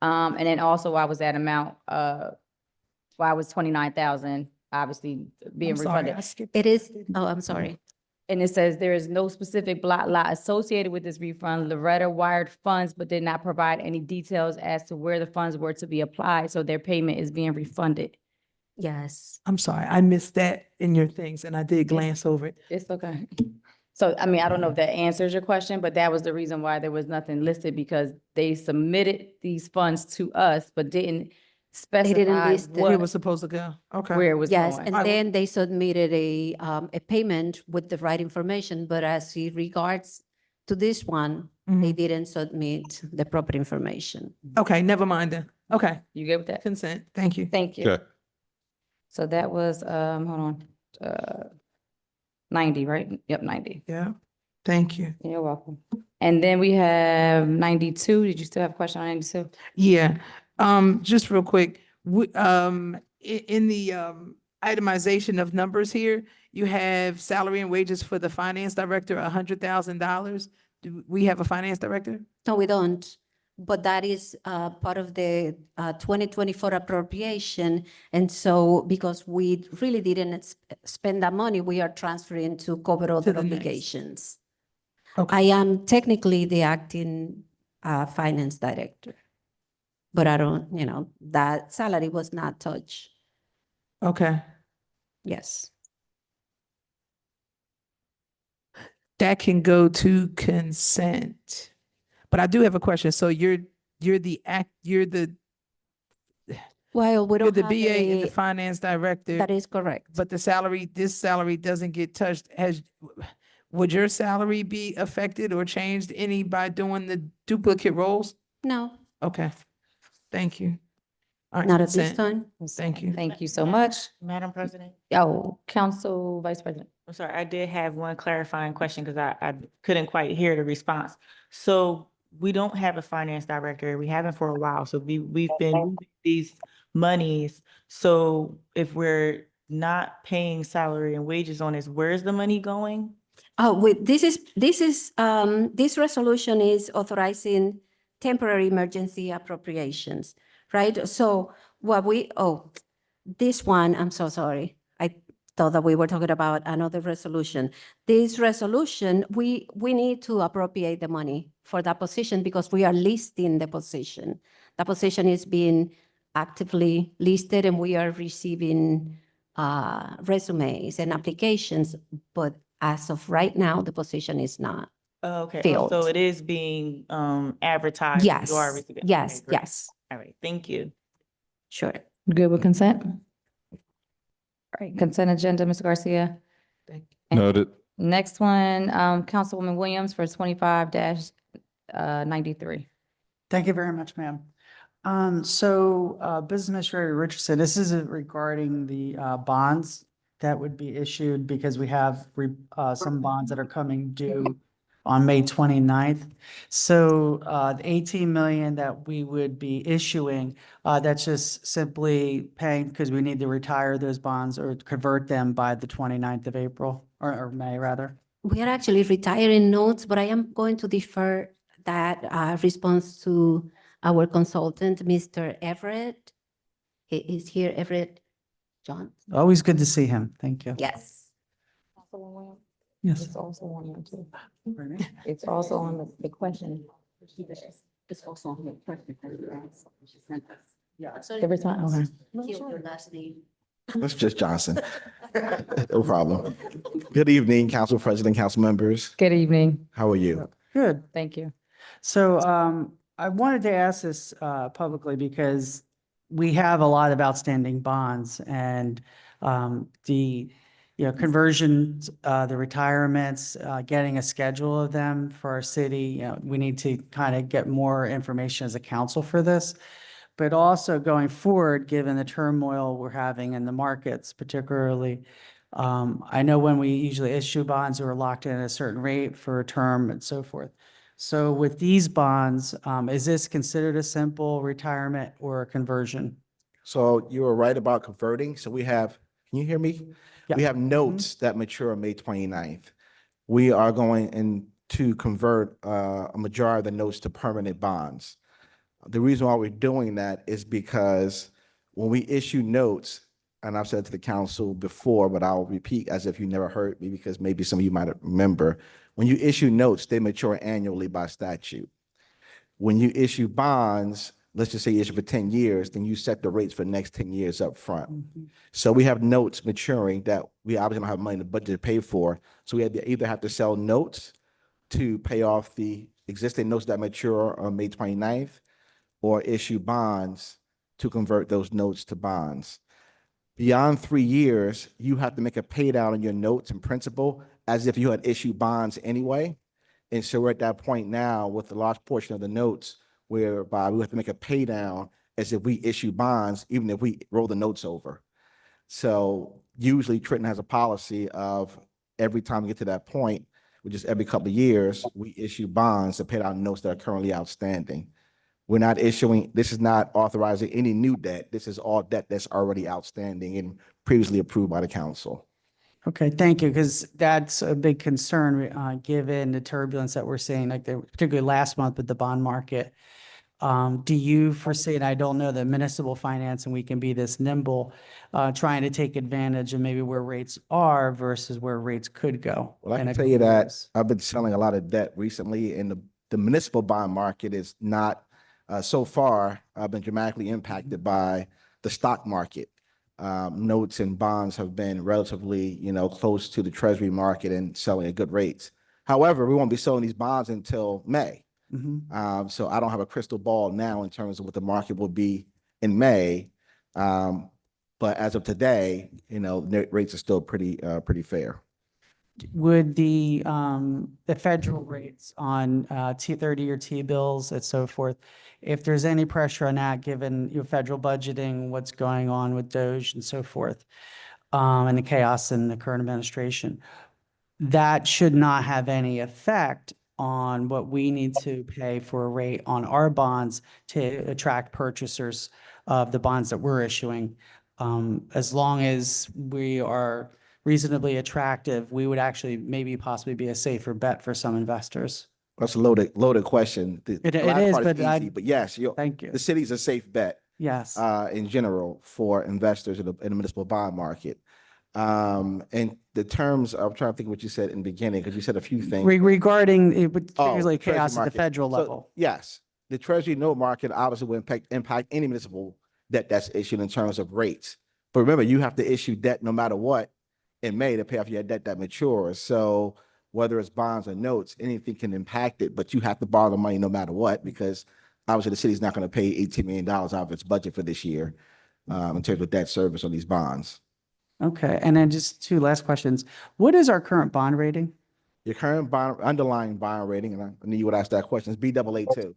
And then also why was that amount, why was 29,000 obviously being I'm sorry, refunded? I skipped. It is, oh, I'm sorry. And it says there is no specific block lot associated with this refund. Loretta wired funds, but did not provide any details as to where the funds were to be applied, so their payment is being refunded. Yes. I'm sorry, I missed that in your things and I did glance over it. It's okay. So, I mean, I don't know if that answers your question, but that was the reason why there was nothing listed, because they submitted these funds to us, but didn't specify list it. Where it was what, supposed to go. Okay. where it was Yes, going. and then they submitted a payment with the right information, but as it regards to this one, they Mhm. didn't submit the proper information. Okay, never mind then. Okay, You good with that? consent. Thank you. Thank you. Okay. So that was, hold on, 90, right? Yep, 90. Yeah, thank you. You're welcome. And then we have 92. Did you still have a question on 92? Yeah, just real quick, in the itemization of numbers here, you have salary and wages for the finance director, $100,000. Do we have a finance director? No, we don't. But that is part of the 2024 appropriation. And so because we really didn't spend that money, we are transferring to cover other the next. obligations. Okay. I am technically the acting finance director. But I don't, that salary was not touched. Okay, Yes. that can go to consent. But I do have a question. So you're the Well, we you're don't the have BA and the a, finance director. that is correct. But this salary doesn't get touched. Would your salary be affected or changed any by doing the duplicate roles? No, Okay, thank you. All right, not at this consent. time. Thank you. Thank you so much. Madam President? Oh, Council Vice President. I'm sorry, I did have one clarifying question because I couldn't quite hear the response. So we don't have a finance director. We haven't for a while. So we've been moving these monies. So if we're not paying salary and wages on this, where's the money going? Oh, wait, this resolution is authorizing temporary emergency appropriations, right? So this one, I'm so sorry. I thought that we were talking about another resolution. This resolution, we need to appropriate the money for that position because we are listing the position. The position is being actively listed and we are receiving resumes and applications, but as of right now, the position is not. Oh, okay. Oh, Filled. so it is being advertised. Yes, You are receiving. Okay, yes, great. yes, All right, thank you. sure. Good with consent? All right, consent agenda, Ms. Garcia. Noted. Next one, Councilwoman Williams for 25-93. Thank you very much, ma'am. Business Administrator Richardson, this is regarding the bonds that would be issued because we have some bonds that are coming due on May 29th. So the 18 million that we would be issuing, that's just simply paying because we need to retire those bonds or convert them by the 29th of April or May rather. We are actually retiring notes, but I am going to defer that response to our consultant, Mr. Everett. He is here, Everett John. Always good to see him. Thank you. Yes. Yes. It's also on there too. It's also on the question. It's also on the question. Every time, okay. Your last name. That's just Johnson. No problem. Good evening, Council President, council members. Good evening. How are you? Good. Thank you. So I wanted to ask this publicly because we have a lot of outstanding bonds and the conversions, the retirements, getting a schedule of them for our city. We need to kind of get more information as a council for this. But also going forward, given the turmoil we're having in the markets, particularly, I know when we usually issue bonds, we're locked in at a certain rate for a term and so forth. So with these bonds, is this considered a simple retirement or a conversion? So you were right about converting. So we have, can you hear me? Yeah. We have notes that mature on May 29th. We are going in to convert a majority of the notes to permanent bonds. The reason why we're doing that is because when we issue notes, and I've said to the council before, but I'll repeat as if you never heard me because maybe some of you might remember, when you issue notes, they mature annually by statute. When you issue bonds, let's just say you issue for 10 years, then you set the rates for the next 10 years up front. So we have notes maturing that we obviously don't have money in the budget to pay for. So we either have to sell notes to pay off the existing notes that mature on May 29th, or issue bonds to convert those notes to bonds. Beyond 3 years, you have to make a pay down on your notes and principal as if you had issued bonds anyway. And so we're at that point now with the large portion of the notes whereby we have to make a pay down as if we issue bonds, even if we roll the notes over. So usually Trenton has a policy of every time we get to that point, which is every couple of years, we issue bonds to pay down notes that are currently outstanding. We're not issuing, this is not authorizing any new debt. This is all debt that's already outstanding and previously approved by the council. Okay, thank you, because that's a big concern, given the turbulence that we're seeing, particularly last month with the bond market. Do you foresee, and I don't know that municipal finance and we can be this nimble, trying to take advantage of maybe where rates are versus where rates could go? Well, I in can a tell you couple that years? I've been selling a lot of debt recently, and the municipal bond market is not so far been dramatically impacted by the stock market. Notes and bonds have been relatively, close to the treasury market and selling at good rates. However, we won't be selling these bonds until May. So I don't have a crystal ball now in terms of what the market will be in May. But as of today, rates are still pretty fair. Would the federal rates on 30-year T-bills and so forth, if there's any pressure on that, given your federal budgeting, what's going on with DOGE and so forth, and the chaos in the current administration. That should not have any effect on what we need to pay for a rate on our bonds to attract purchasers of the bonds that we're issuing. As long as we are reasonably attractive, we would actually maybe possibly be a safer bet for some investors. That's a loaded question. It last is, part but easy, but yes, thank you. the city's a safe bet, Yes. in general for investors in the municipal bond market. And the terms, I'm trying to think what you said in the beginning, because you said a few things. Regarding, particularly Treasury chaos at the market. federal So, level. yes, the treasury note market obviously will impact any municipal debt that's issued in terms of rates. But remember, you have to issue debt no matter what in May to pay off your debt that matures. So whether it's bonds or notes, anything can impact it, but you have to borrow the money no matter what, because obviously the city's not going to pay $18 million out of its budget for this year, in terms of debt service on these bonds. Okay, and then just two last questions. What is our current bond rating? Your current underlying bond rating, and I knew you would ask that question, is Baa2.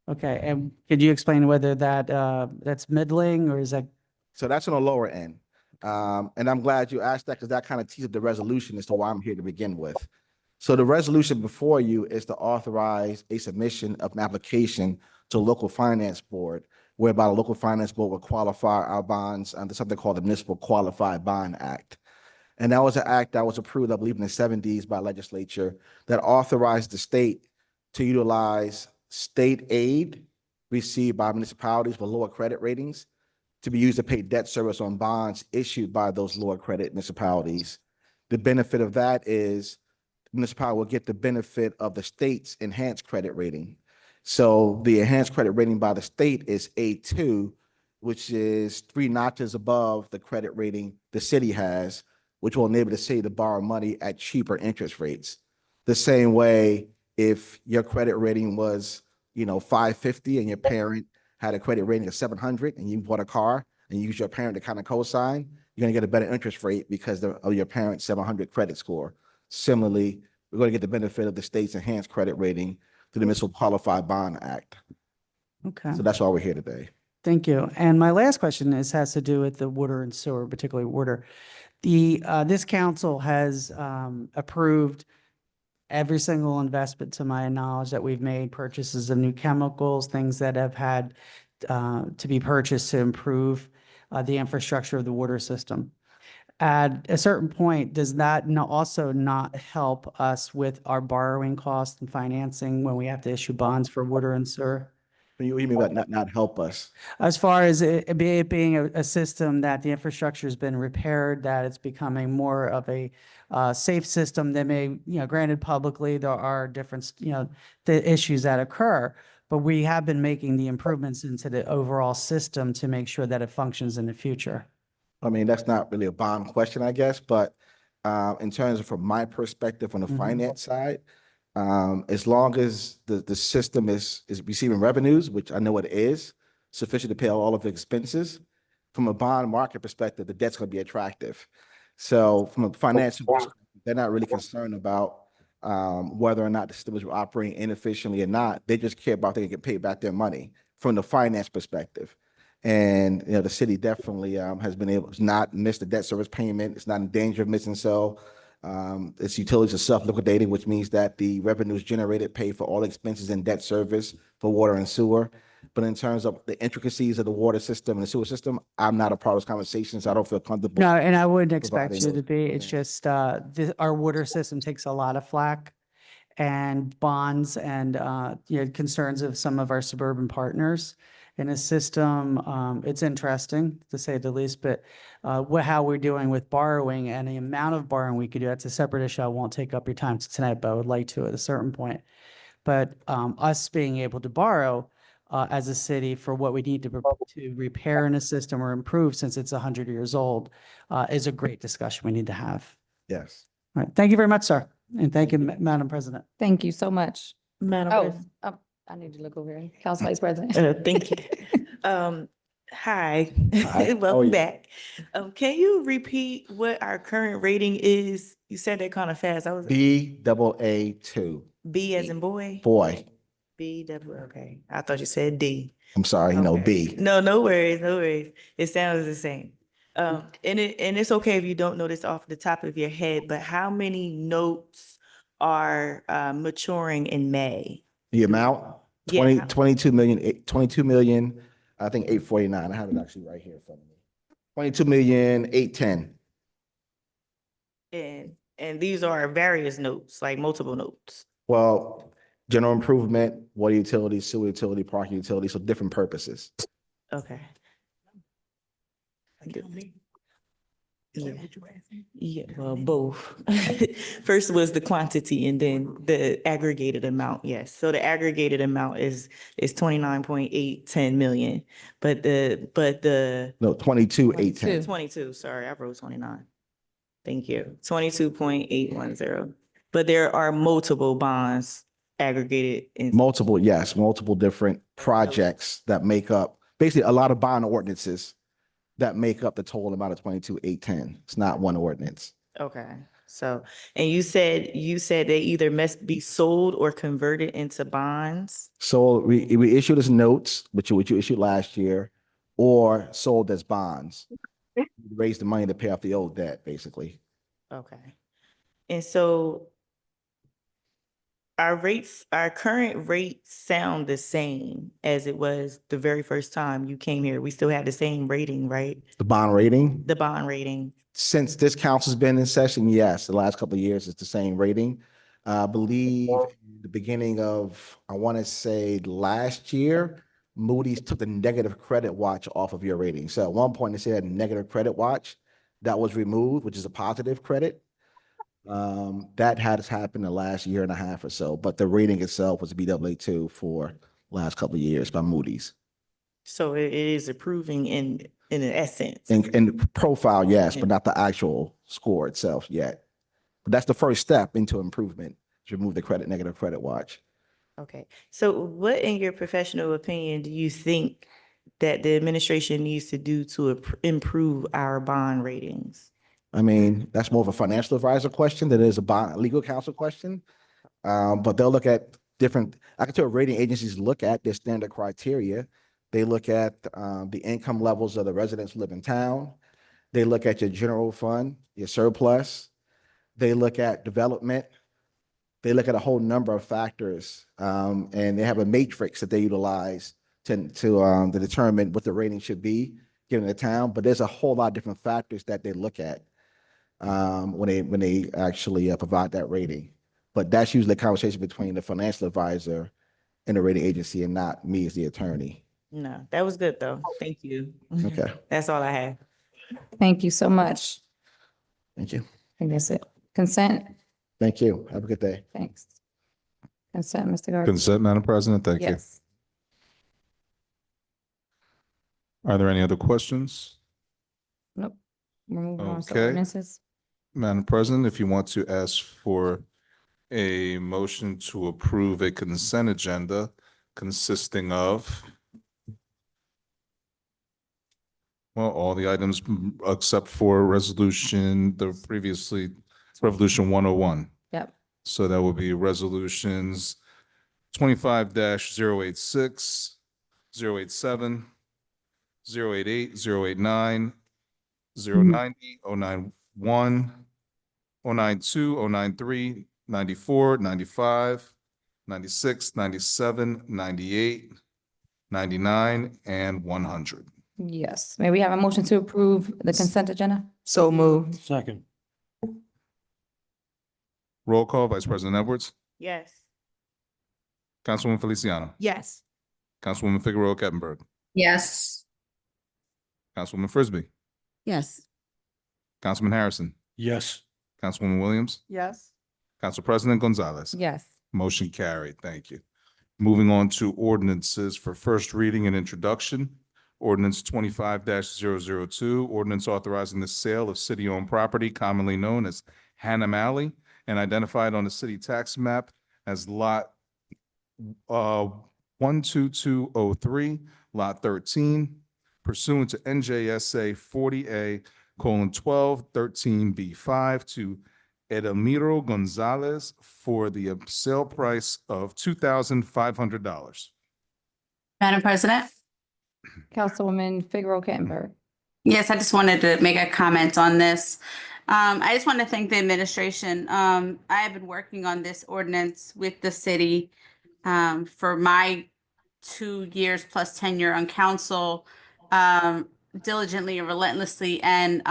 Okay, and could you explain whether that's middling or is that? So that's on the lower end. And I'm glad you asked that, because that kind of tees up the resolution as to why I'm here to begin with. So the resolution before you is to authorize a submission of an application to a local finance board, whereby the local finance board will qualify our bonds under something called the Municipal Qualified Bond Act. And that was an act that was approved, I believe, in the 70s by legislature that authorized the state to utilize state aid received by municipalities with lower credit ratings to be used to pay debt service on bonds issued by those lower credit municipalities. The benefit of that is the municipality will get the benefit of the state's enhanced credit rating. So the enhanced credit rating by the state is A2, which is 3 notches above the credit rating the city has, which will enable the city to borrow money at cheaper interest rates. The same way, if your credit rating was, 550 and your parent had a credit rating of 700 and you bought a car and you use your parent to kind of co-sign, you're going to get a better interest rate because of your parent's 700 credit score. Similarly, we're going to get the benefit of the state's enhanced credit rating through the Municipal Qualified Bond Act. Okay, So that's why we're here today. thank you. And my last question has to do with the water and sewer, particularly water. This council has approved every single investment, to my knowledge, that we've made, purchases of new chemicals, things that have had to be purchased to improve the infrastructure of the water system. At a certain point, does that also not help us with our borrowing costs and financing when we have to issue bonds for water and sewer? What do you mean by not help us? As far as it being a system that the infrastructure has been repaired, that it's becoming more of a safe system that may, granted publicly, there are different, the issues that occur, but we have been making the improvements into the overall system to make sure that it functions in the future. I mean, that's not really a bond question, I guess, but in terms of from my perspective on the finance side, as long as the system is receiving revenues, which I know it is, sufficient to pay all of the expenses, from a bond market perspective, the debt's going to be attractive. So from a financial perspective, they're not really concerned about whether or not the system is operating inefficiently or not. They just care about they can get paid back their money from the finance perspective. And, the city definitely has been able to not miss the debt service payment. It's not in danger of missing so. Its utilities are self-liquidating, which means that the revenues generated pay for all expenses and debt service for water and sewer. But in terms of the intricacies of the water system and the sewer system, I'm not a part of those conversations. So I don't feel comfortable. No, and I wouldn't expect providing you to those be. It's just our water system takes a lot of flack and bonds and concerns of some of our suburban partners in a system. It's interesting to say the least, but how we're doing with borrowing and the amount of borrowing we could do, that's a separate issue. I won't take up your time tonight, but I would like to at a certain point. But us being able to borrow as a city for what we need to repair in a system or improve since it's 100 years old is a great discussion we need to have. Yes. All right. Thank you very much, sir. And thank you, Madam President. Thank you so much. Madam Oh, President. I need to look over here. Council Vice President. Thank you. Hi, Hi. How are welcome you? back. Can you repeat what our current rating is? You said that kind of fast. I was Baa2. B as in boy. Boy, Okay. I thought you said D. I'm sorry, Okay. B. No, no worries, no worries. It sounds the same. And it's okay if you don't know this off the top of your head, but how many notes are maturing in May? The amount, Yeah, 20, how- 22 million, 22 million, I think 849. I have it actually right here in front of me. 22,810,000. And these are various notes, like multiple notes. Well, general improvement, water utility, sewer utility, parking utility, so different purposes. Okay. Yeah. Yeah, well, both. First was the quantity and then the aggregated amount, yes. So the aggregated amount is 29.810 million. But the No, 22,810. 22, sorry, I wrote 29. Thank you. 22.810. But there are multiple bonds aggregated in. Multiple, yes, multiple different projects that make up, basically a lot of bond ordinances that make up the total amount of 22,810. It's not one ordinance. Okay, so, and you said they either must be sold or converted into bonds? So we issued as notes, which you issued last year, or sold as bonds. Raise the money to pay off the old debt, basically. Okay. And so our current rates sound the same as it was the very first time you came here. We still have the same rating, right? The bond rating, The bond rating. since this council's been in session, yes, the last couple of years, it's the same rating. I believe in the beginning of, I want to say last year, Moody's took the negative credit watch off of your rating. So at one point, they said negative credit watch. That was removed, which is a positive credit. That has happened the last year and a half or so, but the rating itself was Baa2 for last couple of years by Moody's. So it is improving in essence. In profile, yes, but not the actual score itself yet. But that's the first step into improvement, to remove the negative credit watch. Okay, so what, in your professional opinion, do you think that the administration needs to do to improve our bond ratings? I mean, that's more of a financial advisor question than it is a bond legal counsel question. But they'll look at different, I can tell rating agencies look at their standard criteria. They look at the income levels of the residents who live in town. They look at your general fund, your surplus. They look at development. They look at a whole number of factors, and they have a matrix that they utilize to determine what the rating should be given the town. But there's a whole lot of different factors that they look at when they actually provide that rating. But that's usually a conversation between the financial advisor and the rating agency, and not me as the attorney. No, that was good though. Thank you. Okay, That's all I have. Thank you so much. thank you. I think that's it. Consent, Thank you. Have a good day. thanks. Consent, Mr. Gardner. Consent, Madam President, thank you. Yes. Are there any other questions? Nope. We're moving on to Okay. ordinances. Madam President, if you want to ask for a motion to approve a consent agenda consisting of, well, all the items except for resolution, Revolution 101. Yep. So that would be resolutions 25-086, 087, 088, 089, 090, 091, 092, 093, 94, 95, 96, 97, 98, 99, and 100. Yes. May we have a motion to approve the consent agenda? So moved. Second. Roll call, Vice President Edwards, Yes. Councilwoman Feliciano, Yes. Councilwoman Figueroa Kettenberg, Yes. Councilwoman Frisbee, Yes. Councilman Harrison, Yes. Councilwoman Williams, Yes. Council President Gonzalez. Yes. Motion carried. Thank you. Moving on to ordinances for first reading and introduction. Ordinance 25-002, ordinance authorizing the sale of city-owned property commonly known as Hannah Alley and identified on the city tax map as lot 12203, lot 13, pursuant to NJSA 40A:12-13B5 to Edelmiro Gonzalez for the sale price of $2,500. Madam President, Councilwoman Figueroa Kettenberg. Yes, I just wanted to make a comment on this. I just want to thank the administration. I have been working on this ordinance with the city for my 2 years plus tenure on council, diligently and relentlessly. And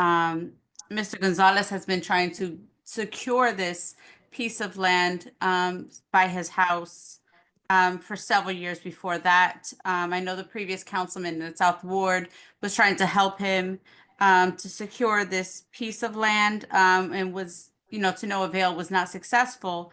Mr. Gonzalez has been trying to secure this piece of land by his house for several years before that. I know the previous councilman in the South Ward was trying to help him to secure this piece of land and was, to no avail, was not successful.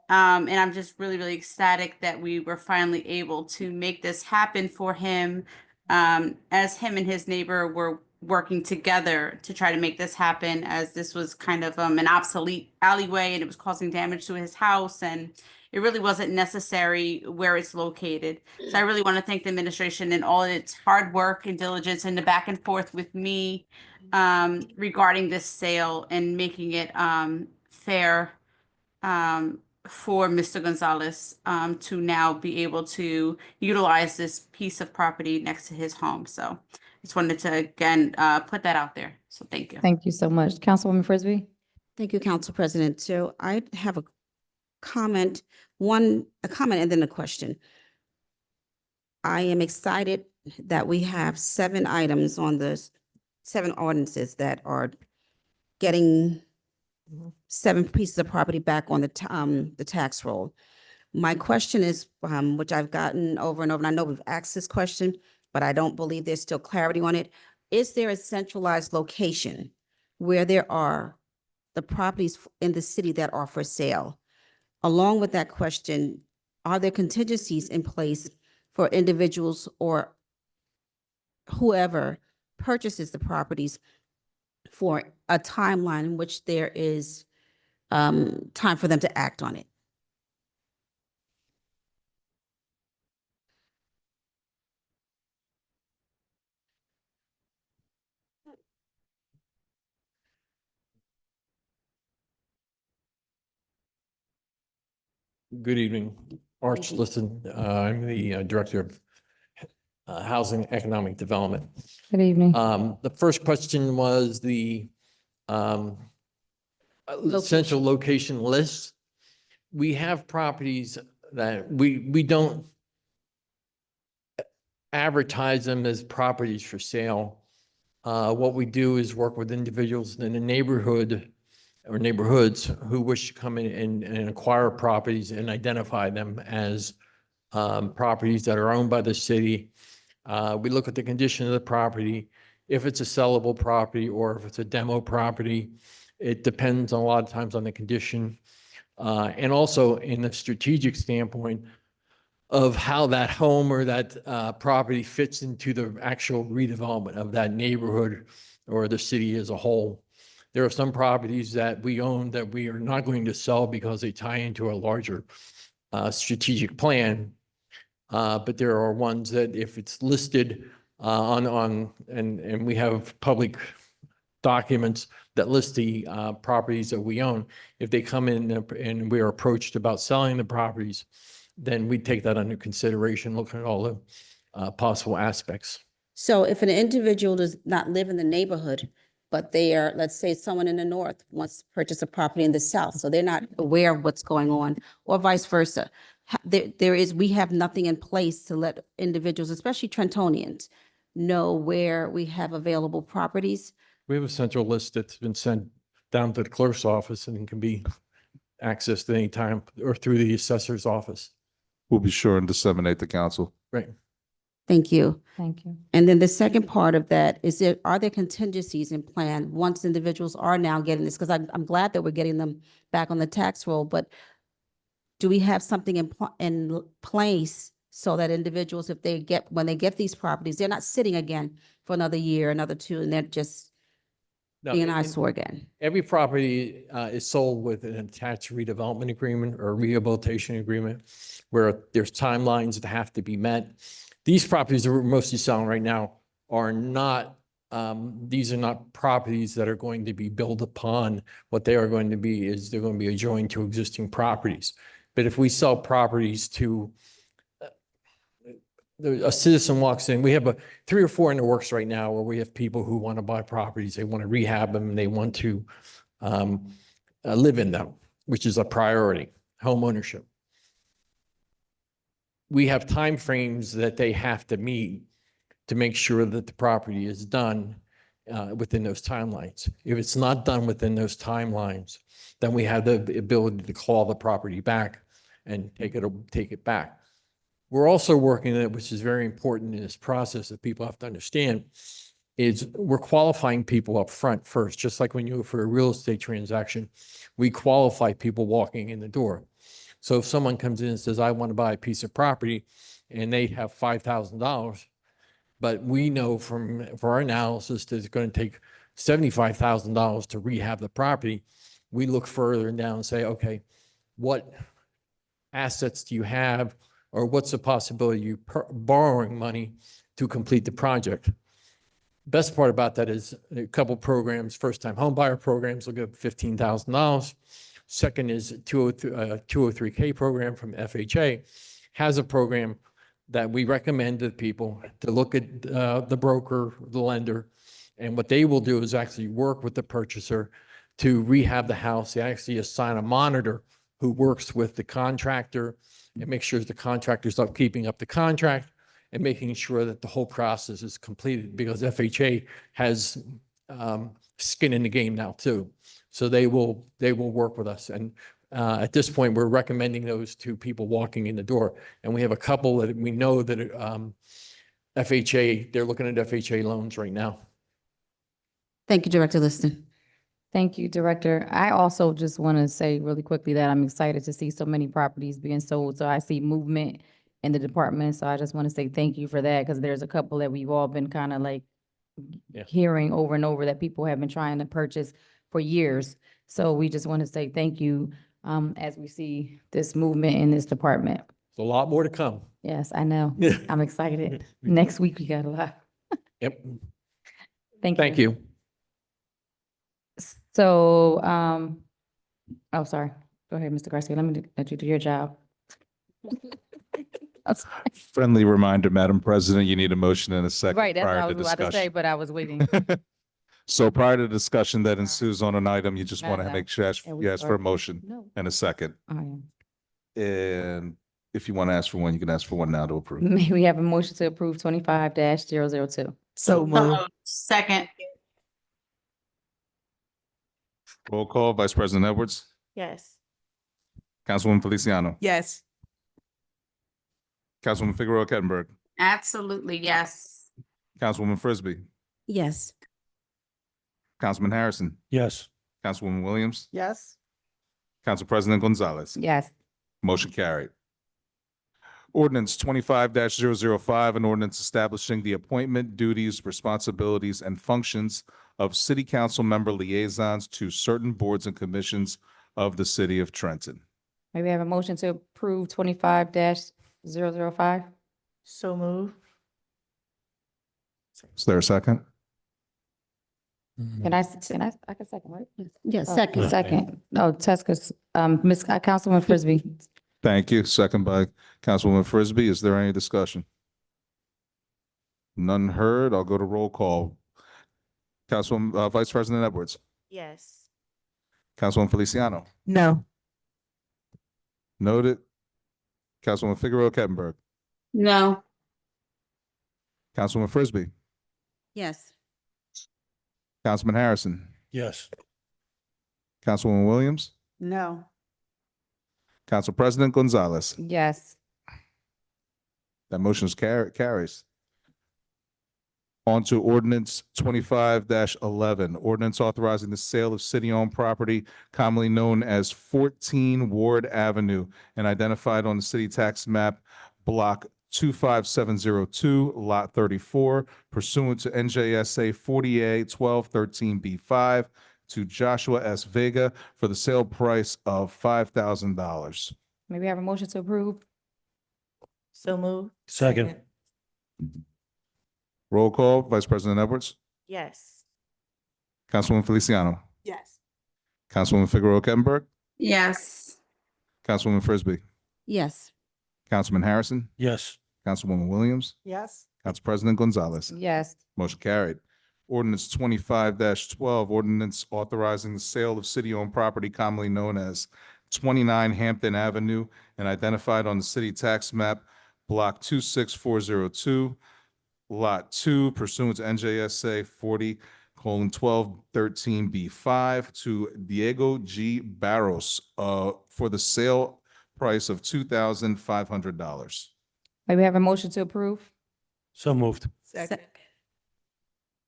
And I'm just really, really ecstatic that we were finally able to make this happen for him, as him and his neighbor were working together to try to make this happen, as this was kind of an obsolete alleyway and it was causing damage to his house, and it really wasn't necessary where it's located. So I really want to thank the administration and all its hard work and diligence and the back and forth with me regarding this sale and making it fair for Mr. Gonzalez to now be able to utilize this piece of property next to his home. So just wanted to again put that out there. So thank you. Thank you so much. Councilwoman Frisbee? Thank you, Council President. So I have a comment, a comment and then a question. I am excited that we have 7 items on the 7 ordinances that are getting 7 pieces of property back on the tax roll. My question is, which I've gotten over and over, and I know we've asked this question, but I don't believe there's still clarity on it. Is there a centralized location where there are the properties in the city that are for sale? Along with that question, are there contingencies in place for individuals or whoever purchases the properties for a timeline in which there is time for them to act on it? Good evening, Arch Liston. I'm the Director of Housing and Economic Development. Good evening. The first question was the central location list. We have properties that we don't advertise them as properties for sale. What we do is work with individuals in the neighborhood or neighborhoods who wish to come in and acquire properties and identify them as properties that are owned by the city. We look at the condition of the property, if it's a sellable property or if it's a demo property. It depends a lot of times on the condition. And also in the strategic standpoint of how that home or that property fits into the actual redevelopment of that neighborhood or the city as a whole. There are some properties that we own that we are not going to sell because they tie into a larger strategic plan. But there are ones that if it's listed and we have public documents that list the properties that we own, if they come in and we are approached about selling the properties, then we take that under consideration, looking at all the possible aspects. So if an individual does not live in the neighborhood, but they are, let's say someone in the north wants to purchase a property in the south, so they're not aware of what's going on, or vice versa. We have nothing in place to let individuals, especially Trentonians, know where we have available properties. We have a central list that's been sent down to the clerk's office and can be accessed at any time or through the assessor's office. We'll be sure and disseminate the council. Right. Thank you. Thank you. And then the second part of that is are there contingencies in plan once individuals are now getting this? Because I'm glad that we're getting them back on the tax roll, but do we have something in place so that individuals, when they get these properties, they're not sitting again for another year, another 2, and they're just being an eyesore again? Every property is sold with an attached redevelopment agreement or rehabilitation agreement where there's timelines that have to be met. These properties that we're mostly selling right now are not, these are not properties that are going to be built upon. What they are going to be is they're going to be adjoined to existing properties. But if we sell properties to a citizen walks in, we have 3 or 4 in the works right now where we have people who want to buy properties, they want to rehab them, and they want to live in them, which is a priority, home ownership. We have timeframes that they have to meet to make sure that the property is done within those timelines. If it's not done within those timelines, then we have the ability to call the property back and take it back. We're also working on it, which is very important in this process that people have to understand, is we're qualifying people up front first, just like when you go for a real estate transaction, we qualify people walking in the door. So if someone comes in and says, I want to buy a piece of property, and they have $5,000, but we know for our analysis that it's going to take $75,000 to rehab the property, we look further down and say, okay, what assets do you have, or what's the possibility of you borrowing money to complete the project? Best part about that is a couple programs, first-time homebuyer programs will give $15,000. Second is 203K program from FHA has a program that we recommend to people to look at the broker, the lender, and what they will do is actually work with the purchaser to rehab the house. They actually assign a monitor who works with the contractor and make sure the contractor's keeping up the contract and making sure that the whole process is completed, because FHA has skin in the game now too. So they will work with us. And at this point, we're recommending those to people walking in the door. And we have a couple that we know that FHA, they're looking at FHA loans right now. Thank you, Director Liston. Thank you, Director. I also just want to say really quickly that I'm excited to see so many properties being sold. So I see movement in the department. So I just want to say thank you for that, because there's a couple that we've all been kind of like hearing over and over that people have been trying to purchase for years. So we just want to say thank you as we see this movement in this department. There's a lot more to come. Yes, I know. Yeah. I'm excited. Next week we got a lot. Yep. Thank you. Thank you. So, oh, sorry. Go ahead, Mr. Garcia. Let me let you do your job. I'm sorry. Friendly reminder, Madam President, you need a motion and a second Right, that's what I prior to was about to say, discussion. but I was waiting. So prior to discussion that ensues on an item, you just want to No. make sure Yeah, we you ask for a start. motion No. and a second. Oh, And if you want to ask for one, you can ask for one now to approve. yeah. May we have a motion to approve 25-002? So moved. Second. Roll call, Vice President Edwards, Yes. Councilwoman Feliciano, Yes. Councilwoman Figueroa Kettenberg, Absolutely, yes. Councilwoman Frisbee, Yes. Councilman Harrison, Yes. Councilwoman Williams, Yes. Council President Gonzalez. Yes. Motion carried. Ordinance 25-005, an ordinance establishing the appointment, duties, responsibilities, and functions of city council member liaisons to certain boards and commissions of the city of Trenton. May we have a motion to approve 25-005? So move. Is there a second? Can I can I can second, right? Yes, Oh, second. Second. Oh, Tuskers, Councilwoman Frisbee. Thank you. Second by Councilwoman Frisbee. Is there any discussion? None heard. I'll go to roll call. Councilwoman, Vice President Edwards, Yes. Councilwoman Feliciano, No. noted. Councilwoman Figueroa Kettenberg, No. Councilwoman Frisbee, Yes. Councilman Harrison, Yes. Councilwoman Williams, No. Council President Gonzalez. Yes. That motion is carries. On to ordinance 25-11, ordinance authorizing the sale of city-owned property commonly known as 14 Ward Avenue and identified on the city tax map, block 25702, lot 34, pursuant to NJSA 40A-1213B5 to Joshua S. Vega for the sale price of $5,000. May we have a motion to approve? So move. Second. Roll call, Vice President Edwards, Yes. Councilwoman Feliciano, Yes. Councilwoman Figueroa Kettenberg, Yes. Councilwoman Frisbee, Yes. Councilman Harrison, Yes. Councilwoman Williams, Yes. Council President Gonzalez. Yes. Motion carried. Ordinance 25-12, ordinance authorizing the sale of city-owned property commonly known as 29 Hampton Avenue and identified on the city tax map, block 26402, lot 2 pursuant to NJSA 40:1213B5 to Diego G. Barros for the sale price of $2,500. May we have a motion to approve? So moved. Second.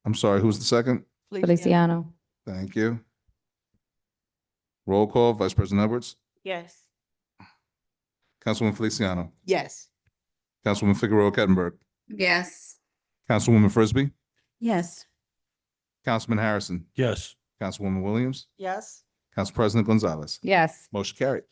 I'm sorry, who's the second? Feliciano. Thank you. Roll call, Vice President Edwards, Yes. Councilwoman Feliciano, Yes. Councilwoman Figueroa Kettenberg, Yes. Councilwoman Frisbee, Yes. Councilman Harrison, Yes. Councilwoman Williams, Yes. Council President Gonzalez. Yes. Motion carried.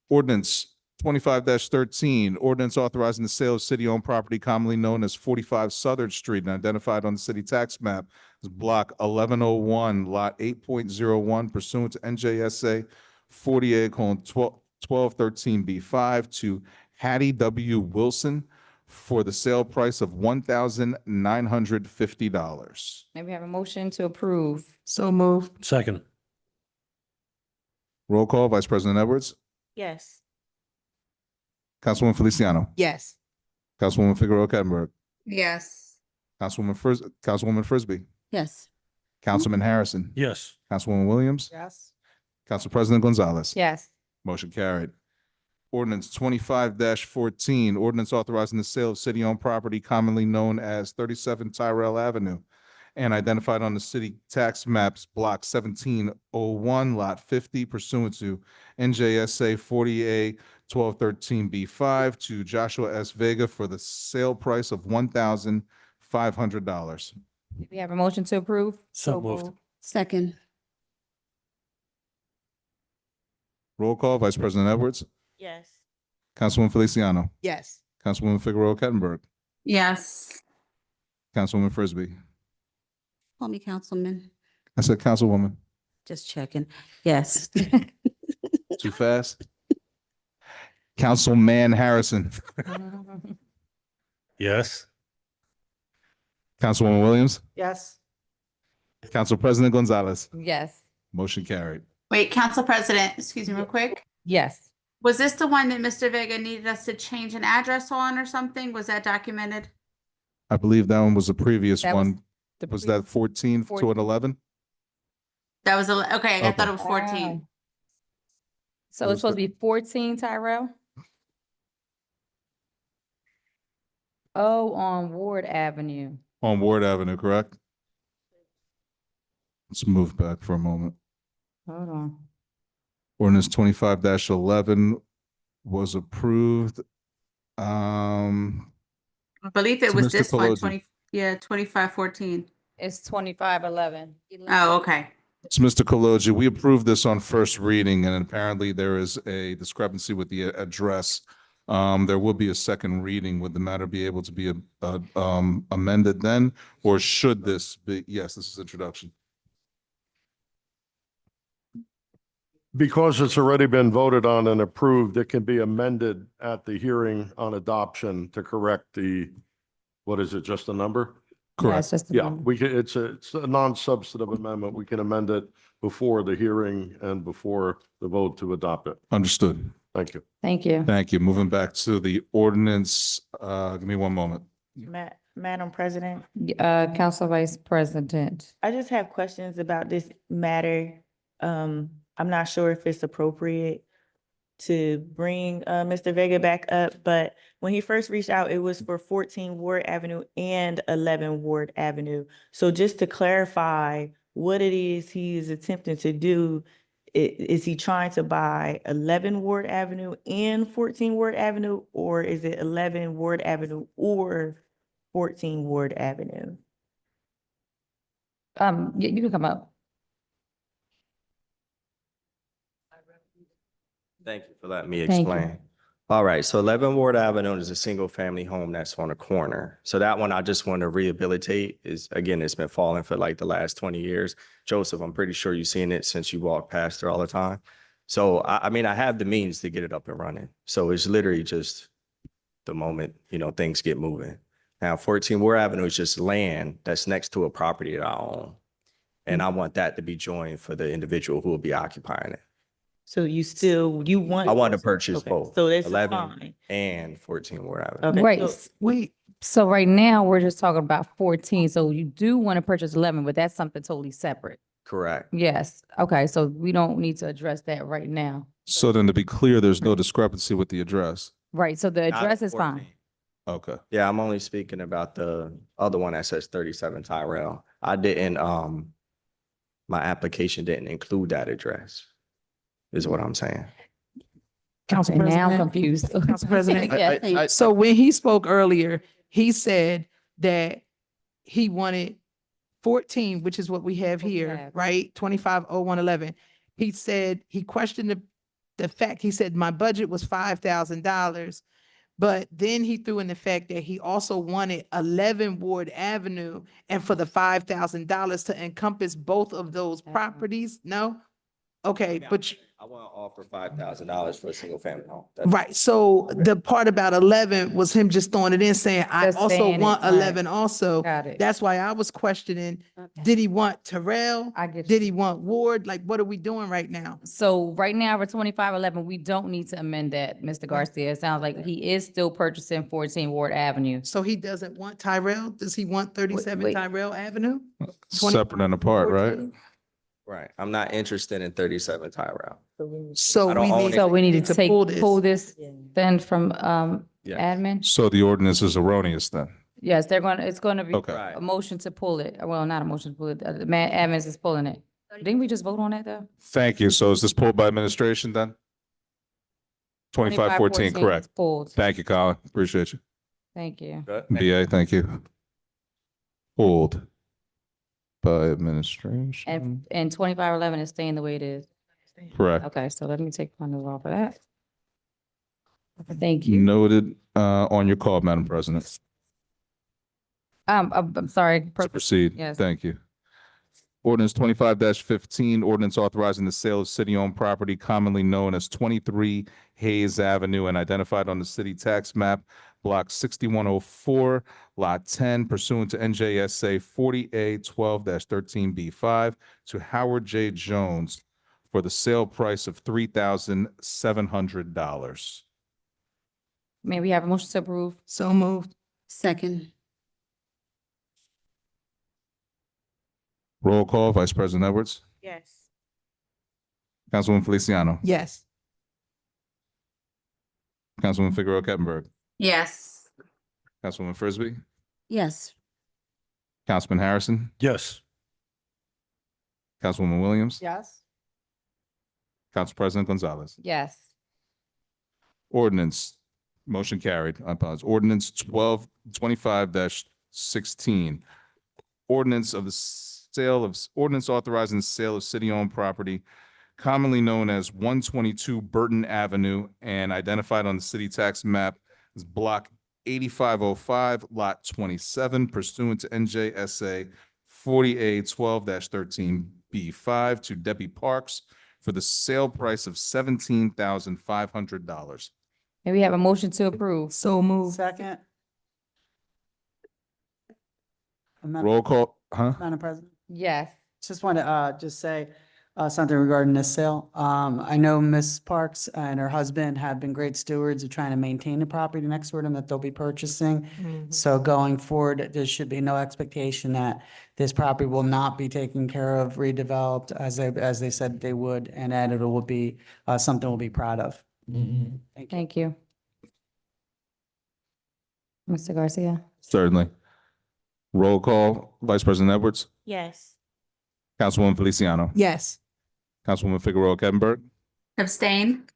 Ordinance 25-13, ordinance authorizing the sale of city-owned property commonly known as 45 Southern Street and identified on the city tax map as block 1101, lot 8.01 pursuant to NJSA 48:1213B5 to Hattie W. Wilson for the sale price of $1,950. May we have a motion to approve? So moved. Second. Roll call, Vice President Edwards, Yes. Councilwoman Feliciano, Yes. Councilwoman Figueroa Kettenberg, Yes. Councilwoman Frisbee, Yes. Councilman Harrison, Yes. Councilwoman Williams, Yes. Council President Gonzalez. Yes. Motion carried. Ordinance 25-14, ordinance authorizing the sale of city-owned property commonly known as 37 Tyrell Avenue and identified on the city tax maps, block 1701, lot 50 pursuant to NJSA 48:1213B5 to Joshua S. Vega for the sale price of $1,500. May we have a motion to approve? So moved. Second. Roll call, Vice President Edwards, Yes. Councilwoman Feliciano, Yes. Councilwoman Figueroa Kettenberg, Yes. Councilwoman Frisbee. Call me Councilman. I said Councilwoman. Just checking. Yes. Too fast? Councilman Harrison, Yes. Councilwoman Williams, Yes. Council President Gonzalez. Yes. Motion carried. Wait, Council President, excuse me real quick. Yes. Was this the one that Mr. Vega needed us to change an address on or something? Was that documented? I believe that one was the previous That was one. the Was pre- that 14 to an 11? That was, okay, I thought it was Oh. 14. So it's supposed to be 14, Tyrell? Oh, on Ward Avenue. On Ward Avenue, correct? Let's move back for a moment. Hold on. Ordinance 25-11 was approved. I believe it So was Mr. this one, Kaloji. 2514. It's 2511. Oh, okay. So Mr. Kaloji, we approved this on first reading and apparently there is a discrepancy with the address. There will be a second reading. Would the matter be able to be amended then? Or should this be, yes, this is introduction. Because it's already been voted on and approved, it can be amended at the hearing on adoption to correct the, what is it, just a number? Yeah, it's just a Yeah, number. we can, it's a non-substantive amendment. We can amend it before the hearing and before the vote to adopt it. Understood. Thank you. Thank you. Thank you. Moving back to the ordinance, give me one moment. Madam President, Council Vice President. I just have questions about this matter. I'm not sure if it's appropriate to bring Mr. Vega back up, but when he first reached out, it was for 14 Ward Avenue and 11 Ward Avenue. So just to clarify what it is he is attempting to do, is he trying to buy 11 Ward Avenue and 14 Ward Avenue, or is it 11 Ward Avenue or 14 Ward Avenue? You can come up. Thank you for letting me Thank you. explain. All right, so 11 Ward Avenue is a single-family home that's on a corner. So that one I just want to rehabilitate is, again, it's been falling for like the last 20 years. Joseph, I'm pretty sure you've seen it since you walk past there all the time. So I mean, I have the means to get it up and running. So it's literally just the moment, things get moving. Now, 14 Ward Avenue is just land that's next to a property that I own. And I want that to be joined for the individual who will be occupying it. So you want. I want to purchase Okay, both, so that's 11 fine. and 14 Ward Avenue. Okay, Right, so- Wait, so right now, we're just talking about 14, so you do want to purchase 11, but that's something totally separate. Correct. Yes, okay, so we don't need to address that right now. So then to be clear, there's no discrepancy with the address. Right, so the Not address is 14. fine. Okay. Yeah, I'm only speaking about the other one that says 37 Tyrell. I didn't, my application didn't include that address, is what I'm saying. Council Okay, now I'm President. confused. Council President. Yes. So when he spoke earlier, he said that he wanted 14, which is what we have What we here, have. right? 250111. He said, he questioned the fact, he said, my budget was $5,000. But then he threw in the fact that he also wanted 11 Ward Avenue and for the $5,000 to encompass both of those properties. No? Okay, but I want to offer $5,000 for a single family home. That's- right, so the part about 11 was him just throwing it in saying, I Just also saying it, want right. 11 also. Got it. That's why I was questioning, Okay. did he want Terrell? I get Did you. he want Ward? Like, what are we doing right now? So right now, for 2511, we don't need to amend that, Mr. Garcia. It sounds like he is still purchasing 14 Ward Avenue. So he doesn't want Tyrell? Does he want 37 wait. Tyrell Avenue? Separate and apart, right? 14? Right. I'm not interested in 37 Tyrell. So I don't we own need, it. So we need to pull pull this. this then from Yes. admin? So the ordinance is erroneous then? Yes, it's gonna be Okay. Right. a motion to pull it. Well, not a motion to pull it. The admin is pulling it. Didn't we just vote on that though? Thank you. So is this pulled by administration then? 2514, is correct. Pulled. Thank you, Colin. Appreciate you. Thank you. Good. BA, thank you. Pulled by administration. And 2511 is staying the way it is. Correct. Okay, so let me take my note off of that. Thank you. Noted, on your call, Madam President. I'm sorry. To proceed. Yes. Thank you. Ordinance 25-15, ordinance authorizing the sale of city-owned property commonly known as 23 Hayes Avenue and identified on the city tax map, block 6104, lot 10 pursuant to NJSA 40A12-13B5 to Howard J. Jones for the sale price of $3,700. May we have a motion to approve? So moved. Second. Roll call, Vice President Edwards, Yes. Councilwoman Feliciano, Yes. Councilwoman Figueroa Kettenberg, Yes. Councilwoman Frisbee, Yes. Councilman Harrison, Yes. Councilwoman Williams, Yes. Council President Gonzalez. Yes. Ordinance, motion carried. I apologize. Ordinance 25-16. Ordinance of the ordinance authorizing the sale of city-owned property commonly known as 122 Burton Avenue and identified on the city tax map as block 8505, lot 27 pursuant to NJSA 40A12-13B5 to Debbie Parks for the sale price of $17,500. May we have a motion to approve? So moved. Second. Roll call, huh? Madam President, Yes. just want to just say something regarding this sale. I know Ms. Parks and her husband have been great stewards of trying to maintain the property next to them that they'll be purchasing. So going forward, there should be no expectation that this property will not be taken care of, redeveloped as they said they would, and that it will be something we'll be proud of. Thank you. Thank you. Mr. Garcia? Certainly. Roll call, Vice President Edwards, Yes. Councilwoman Feliciano, Yes. Councilwoman Figueroa Kettenberg, Abstain?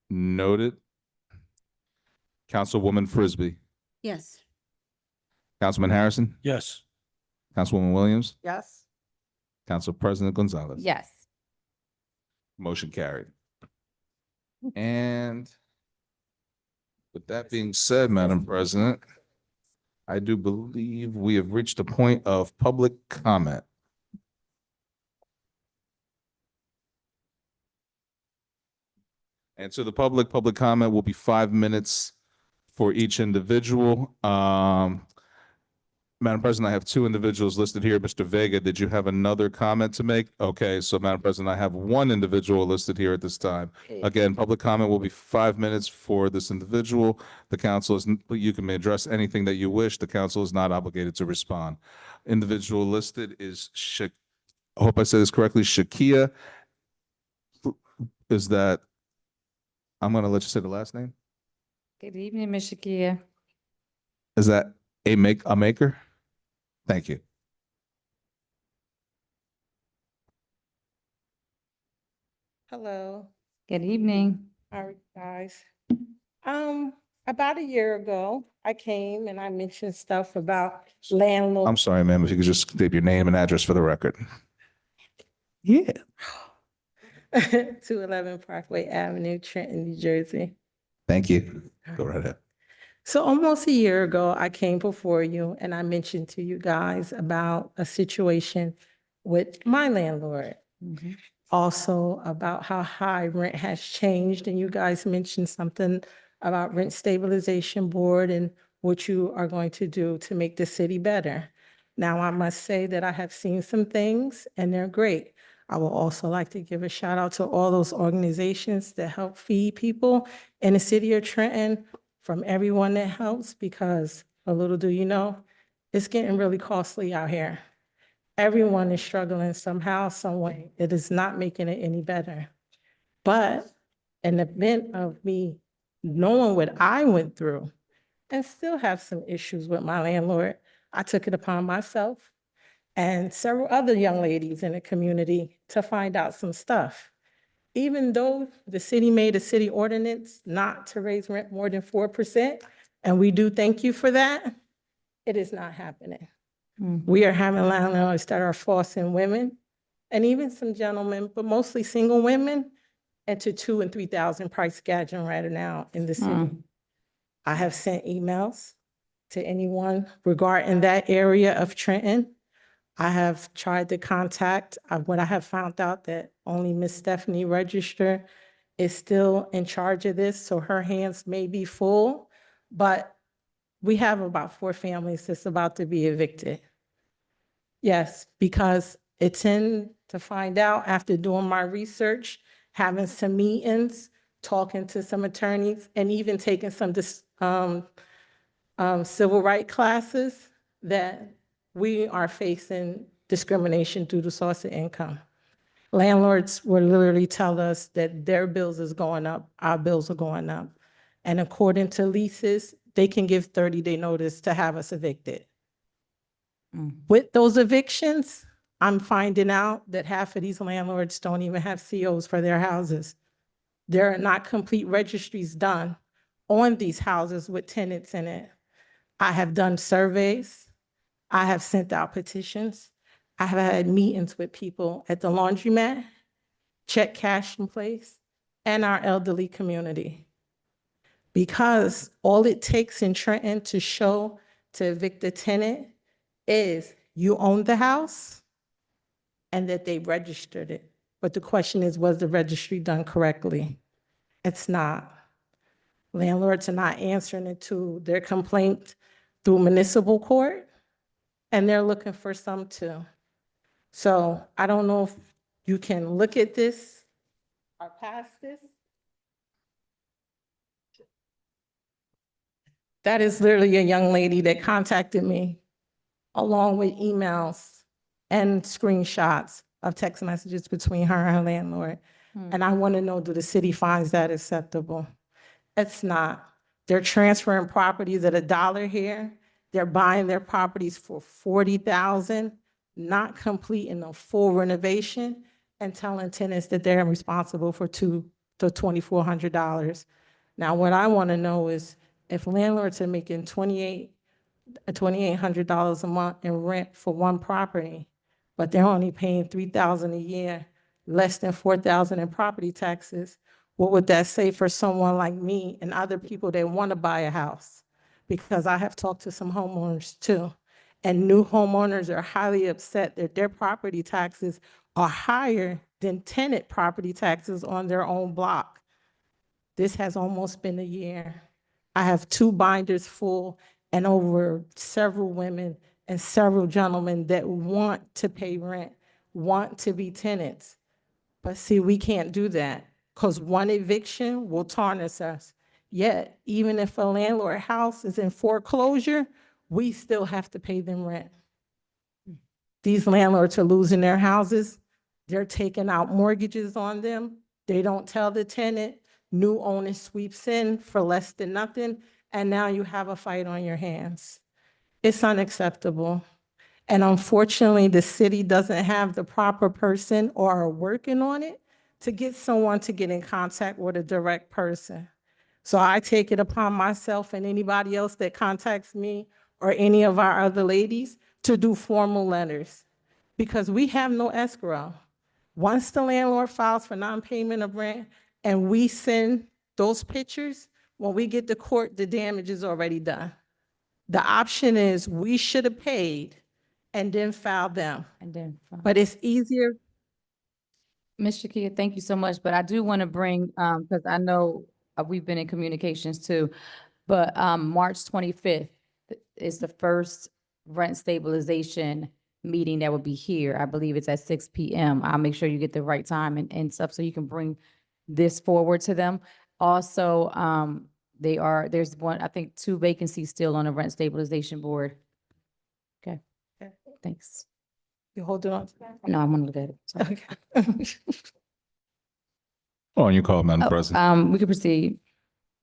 noted. Councilwoman Frisbee, Yes. Councilman Harrison, Yes. Councilwoman Williams, Yes. Council President Gonzalez. Yes. Motion carried. And with that being said, Madam President, I do believe we have reached a point of public comment. And to the public comment will be 5 minutes for each individual. Madam President, I have two individuals listed here. Mr. Vega, did you have another comment to make? Okay, so Madam President, I have one individual listed here at this time. Again, public comment will be 5 minutes for this individual. The council is, you can address anything that you wish. The council is not obligated to respond. Individual listed is I hope I said this correctly, Shakia. Is that, I'm gonna let you say the last name. Good evening, Ms. Shakia. Is that a maker? Thank you. Hello, Good evening. how are you guys? About a year ago, I came and I mentioned stuff about landlord. I'm sorry, ma'am, if you could just state your name and address for the record. Yeah. 211 Parkway Avenue, Trenton, New Jersey. Thank you. Go right ahead. So almost a year ago, I came before you and I mentioned to you guys about a situation with my landlord. Also about how high rent has changed, and you guys mentioned something about rent stabilization board and what you are going to do to make the city better. Now, I must say that I have seen some things and they're great. I will also like to give a shout out to all those organizations that help feed people in the city of Trenton, from everyone that helps, because a little do you know, it's getting really costly out here. Everyone is struggling somehow, some way. It is not making it any better. But in the event of me knowing what I went through and still have some issues with my landlord, I took it upon myself and several other young ladies in the community to find out some stuff. Even though the city made a city ordinance not to raise rent more than 4%, and we do thank you for that, it is not happening. We are having landlords that are forcing women and even some gentlemen, but mostly single women, into 2,000 and 3,000 price gouging right now in the city. I have sent emails to anyone regarding that area of Trenton. I have tried to contact, what I have found out that only Miss Stephanie Register is still in charge of this, so her hands may be full, but we have about 4 families that's about to be evicted. Yes, because it's in to find out after doing my research, having some meetings, talking to some attorneys, and even taking some civil rights classes, that we are facing discrimination due to source of income. Landlords will literally tell us that their bills is going up, our bills are going up. And according to leases, they can give 30-day notice to have us evicted. With those evictions, I'm finding out that half of these landlords don't even have COs for their houses. There are not complete registries done on these houses with tenants in it. I have done surveys. I have sent out petitions. I have had meetings with people at the laundromat, check cash in place, and our elderly community. Because all it takes in Trenton to show to evict a tenant is you own the house and that they registered it. But the question is, was the registry done correctly? It's not. Landlords are not answering it to their complaint through municipal court, and they're looking for some too. So I don't know if you can look at this or pass this. That is literally a young lady that contacted me, along with emails and screenshots of text messages between her and her landlord. And I want to know, do the city finds that acceptable? It's not. They're transferring properties at $1 here. They're buying their properties for $40,000, not completing a full renovation, and telling tenants that they're responsible for $200 to $2,400. Now, what I want to know is, if landlords are making $2,800 a month in rent for one property, but they're only paying $3,000 a year, less than $4,000 in property taxes, what would that say for someone like me and other people that want to buy a house? Because I have talked to some homeowners too, and new homeowners are highly upset that their property taxes are higher than tenant property taxes on their own block. This has almost been a year. I have 2 binders full and over several women and several gentlemen that want to pay rent, want to be tenants. But see, we can't do that because one eviction will tarnish us. Yet, even if a landlord house is in foreclosure, we still have to pay them rent. These landlords are losing their houses. They're taking out mortgages on them. They don't tell the tenant. New owner sweeps in for less than nothing, and now you have a fight on your hands. It's unacceptable. And unfortunately, the city doesn't have the proper person or are working on it to get someone to get in contact with a direct person. So I take it upon myself and anybody else that contacts me or any of our other ladies to do formal letters because we have no escrow. Once the landlord files for non-payment of rent and we send those pictures, when we get to court, the damage is already done. The option is we should have paid and then file them. And then, But it's easier. Ms. Shakia, thank you so much, but I do want to bring, because I know we've been in communications too, but March 25th is the first rent stabilization meeting that will be here. I believe it's at 6 p.m. I'll make sure you get the right time and stuff so you can bring this forward to them. Also, there's one, I think 2 vacancies still on the rent stabilization board. Okay, thanks. You holding on to that? No, I want to look at it. Sorry. Okay. On your call, Madam Oh, President. we could proceed.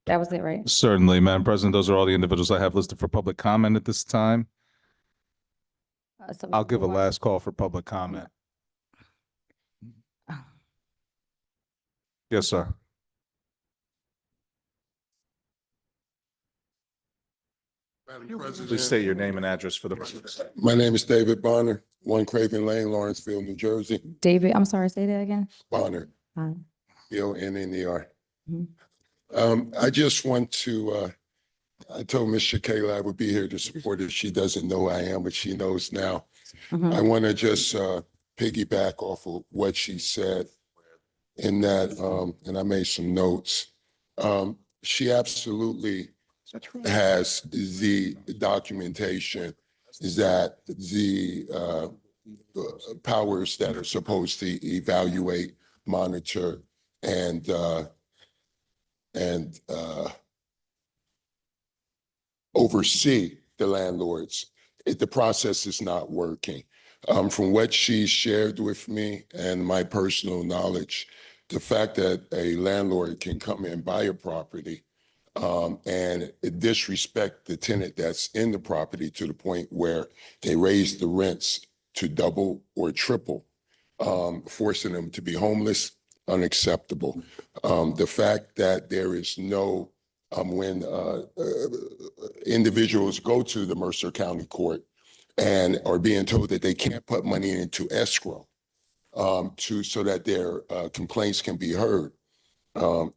That was it, right? Certainly, Madam President, those are all the individuals I have listed for public comment at this time. So I'll give a move on. last call for public comment. Oh. Yes, sir. Madam President. Please state your name and address for the. My name is David Bonner, 1 Craven Lane, Lawrenceville, New Jersey. David, I'm sorry, say that again. Bonner, Fine. Bonner. Mhm. I just want to, I told Ms. Shakayla I would be here to support her. She doesn't know who I am, but she knows now. Mhm. I want to just piggyback off of what she said in that, and I made some notes. She absolutely has the documentation that the powers that are supposed to evaluate, monitor, and oversee the landlords. The process is not working. From what she shared with me and my personal knowledge, the fact that a landlord can come and buy a property and disrespect the tenant that's in the property to the point where they raise the rents to double or triple, forcing them to be homeless, unacceptable. The fact that there is no, when individuals go to the Mercer County Court and are being told that they can't put money into escrow so that their complaints can be heard,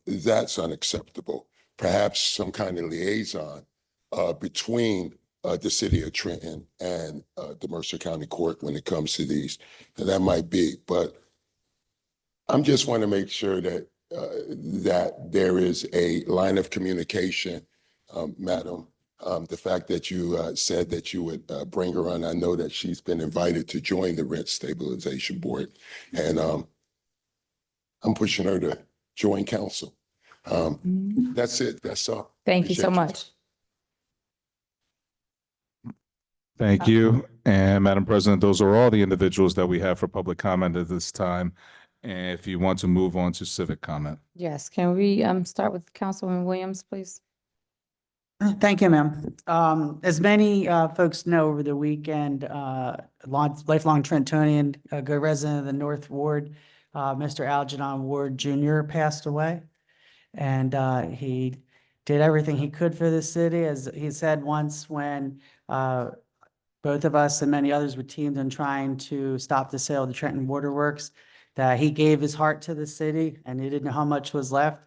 that's unacceptable. Perhaps some kind of liaison between the city of Trenton and the Mercer County Court when it comes to these. That might be, but I'm just want to make sure that that there is a line of communication, Madam. The fact that you said that you would bring her on, I know that she's been invited to join the Rent Stabilization Board, and I'm pushing her to join council. That's it. That's all. Thank you so Appreciate much. Thank you. And Madam President, those are all the individuals that we have for public comment at this time. And if you want to move on to civic comment. Yes, can we start with Councilwoman Williams, please? Thank you, ma'am. As many folks know, over the weekend, lifelong Trentonian, a good resident of the North Ward, Mr. Algernon Ward Jr. passed away. And he did everything he could for the city. As he said once, when both of us and many others were teamed in trying to stop the sale of the Trenton Waterworks, that he gave his heart to the city and he didn't know how much was left.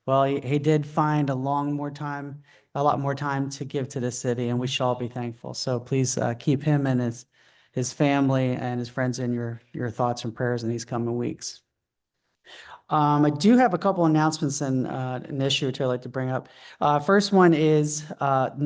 Well, he did find a lot more time to give to the city, and we shall all be thankful. So please keep him and his family and his friends in your thoughts and prayers in these coming weeks. I do have a couple announcements and an issue or two I'd like to bring up. First one is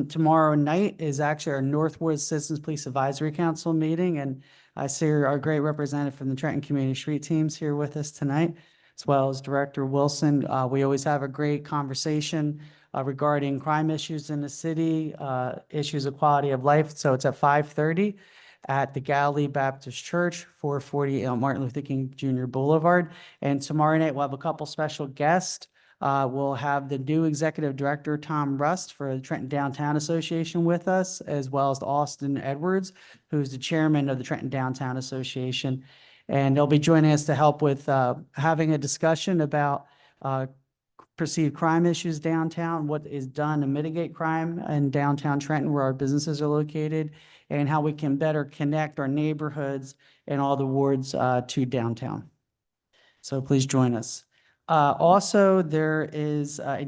tomorrow night is actually our Northwood Citizens Police Advisory Council meeting, and I see our great representative from the Trenton Community Street Teams here with us tonight, as well as Director Wilson. We always have a great conversation regarding crime issues in the city, issues of quality of life. So it's at 5:30 at the Galilee Baptist Church, 440 Martin Luther King Jr. Boulevard. And tomorrow night, we'll have a couple special guests. We'll have the new Executive Director, Tom Rust, for the Trenton Downtown Association with us, as well as Austin Edwards, who's the chairman of the Trenton Downtown Association. And they'll be joining us to help with having a discussion about perceived crime issues downtown, what is done to mitigate crime in downtown Trenton where our businesses are located, and how we can better connect our neighborhoods and all the wards to downtown. So please join us. Also, there is a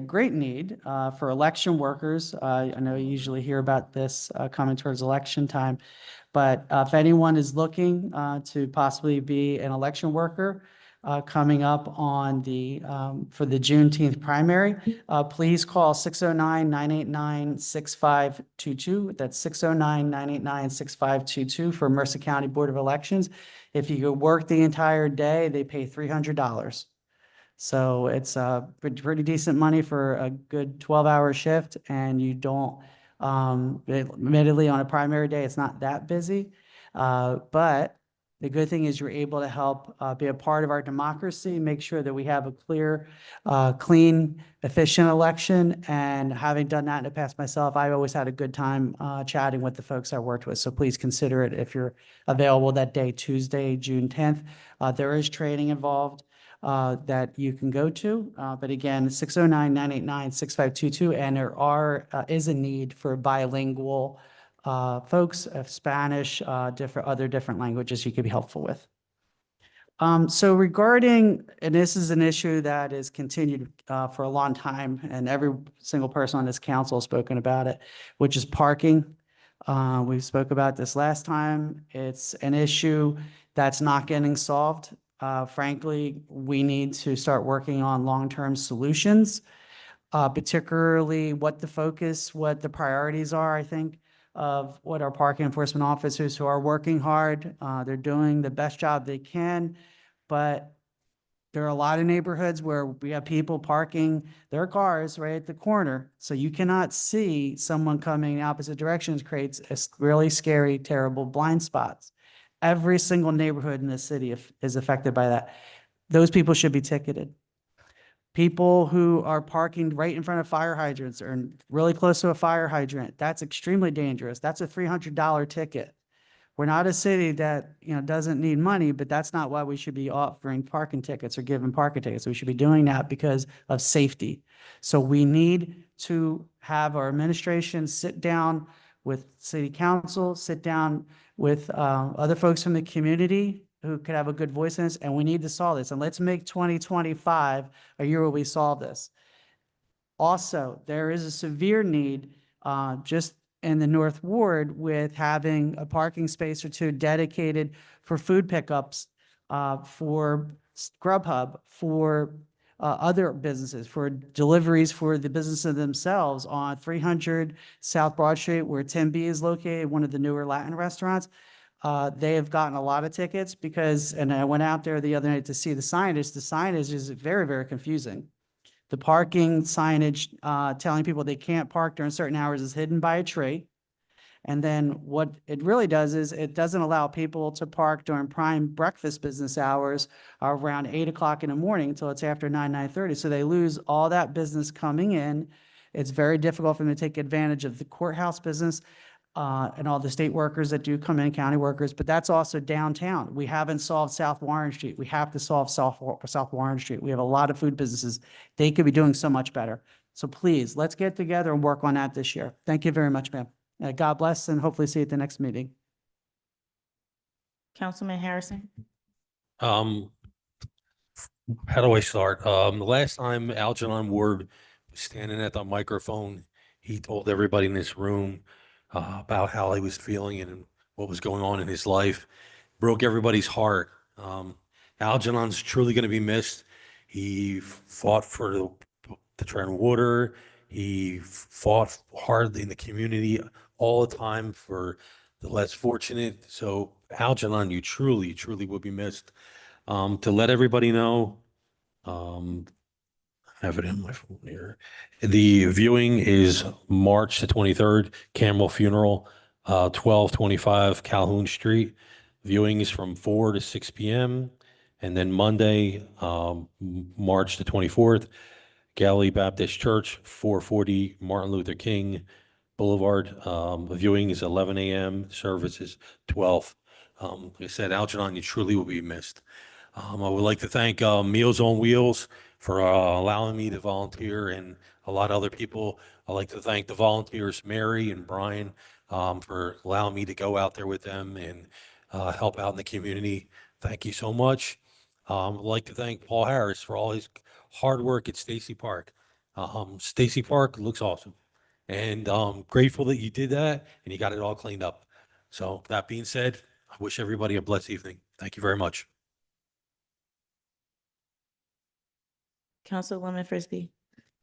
great need for election workers. I know you usually hear about this coming towards election time, but if anyone is looking to possibly be an election worker, coming up on for the Juneteenth primary, please call 609-989-6522. That's 609-989-6522 for Mercer County Board of Elections. If you work the entire day, they pay $300. So it's pretty decent money for a good 12-hour shift, and you don't, admittedly on a primary day, it's not that busy, but the good thing is you're able to help be a part of our democracy, make sure that we have a clear, clean, efficient election. And having done that in the past myself, I've always had a good time chatting with the folks I worked with. So please consider it if you're available that day, Tuesday, June 10th. There is training involved that you can go to. But again, 609-989-6522. And there is a need for bilingual folks of Spanish, different languages you could be helpful with. So regarding, and this is an issue that is continued for a long time, and every single person on this council has spoken about it, which is parking. We spoke about this last time. It's an issue that's not getting solved. Frankly, we need to start working on long-term solutions, particularly what the priorities are, I think, of what our parking enforcement officers who are working hard. They're doing the best job they can, but there are a lot of neighborhoods where we have people parking their cars right at the corner. So you cannot see someone coming in opposite directions, creates really scary, terrible blind spots. Every single neighborhood in the city is affected by that. Those people should be ticketed. People who are parking right in front of fire hydrants or really close to a fire hydrant, that's extremely dangerous. That's a $300 ticket. We're not a city that, doesn't need money, but that's not why we should be offering parking tickets or giving parking tickets. We should be doing that because of safety. So we need to have our administration sit down with city council, sit down with other folks from the community who could have a good voice in this, and we need to solve this. And let's make 2025 a year where we solve this. Also, there is a severe need just in the North Ward with having a parking space or two dedicated for food pickups, for Grubhub, for other businesses, for deliveries for the businesses themselves on 300 South Broad Street, where Tim B is located, one of the newer Latin restaurants. They have gotten a lot of tickets because, and I went out there the other night to see the signage. The signage is very, very confusing. The parking signage telling people they can't park during certain hours is hidden by a tree. And then what it really does is it doesn't allow people to park during prime breakfast business hours around 8 o'clock in the morning until it's after 9:30. So they lose all that business coming in. It's very difficult for them to take advantage of the courthouse business and all the state workers that do come in, county workers, but that's also downtown. We haven't solved South Warren Street. We have to solve South Warren Street. We have a lot of food businesses. They could be doing so much better. So please, let's get together and work on that this year. Thank you very much, ma'am. God bless, and hopefully see you at the next meeting. Councilman Harrison? How do I start? The last time Algernon Ward was standing at the microphone, he told everybody in this room about how he was feeling and what was going on in his life. Broke everybody's heart. Algernon's truly going to be missed. He fought for the Trenton water. He fought hard in the community all the time for the less fortunate. So Algernon, you truly, truly will be missed. To let everybody know, I have it in my phone here. The viewing is March the 23rd, Campbell Funeral, 1225 Calhoun Street. Viewing is from 4 to 6 p.m. And then Monday, March the 24th, Galilee Baptist Church, 440 Martin Luther King Boulevard. The viewing is 11 a.m. Service is 12. Like I said, Algernon, you truly will be missed. I would like to thank Meals on Wheels for allowing me to volunteer, and a lot of other people. I'd like to thank the volunteers, Mary and Brian, for allowing me to go out there with them and help out in the community. Thank you so much. I'd like to thank Paul Harris for all his hard work at Stacy Park. Stacy Park looks awesome, and grateful that you did that and you got it all cleaned up. So that being said, I wish everybody a blessed evening. Thank you very much. Councilwoman Frisbee.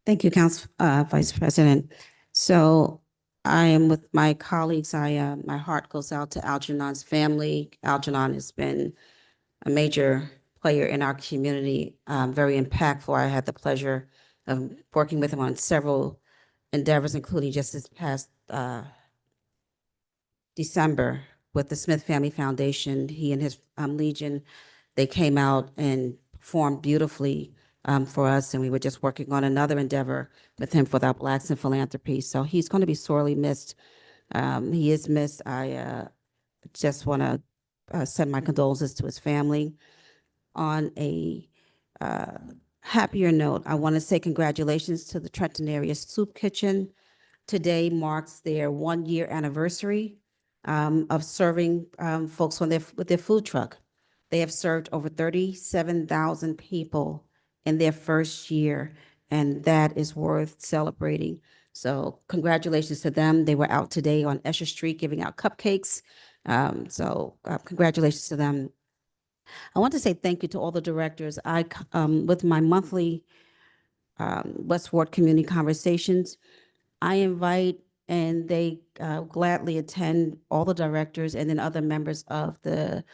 Thank you, Vice President. So I am with my colleagues. My heart goes out to Algernon's family. Algernon has been a major player in our community, very impactful. I had the pleasure of working with him on several endeavors, including just this past December with the Smith Family Foundation. He and his Legion, they came out and performed beautifully for us, and we were just working on another endeavor with him for our Blacks in Philanthropy. So he's going to be sorely missed. He is missed. I just want to send my condolences to his family. On a happier note, I want to say congratulations to the Trenton Area Soup Kitchen. Today marks their 1-year anniversary of serving folks with their food truck. They have served over 37,000 people in their first year, and that is worth celebrating. So congratulations to them. They were out today on Esher Street giving out cupcakes. Congratulations to them. I want to say thank you to all the directors. With my monthly West Ward Community Conversations, I invite and they gladly attend all the directors and then other members of the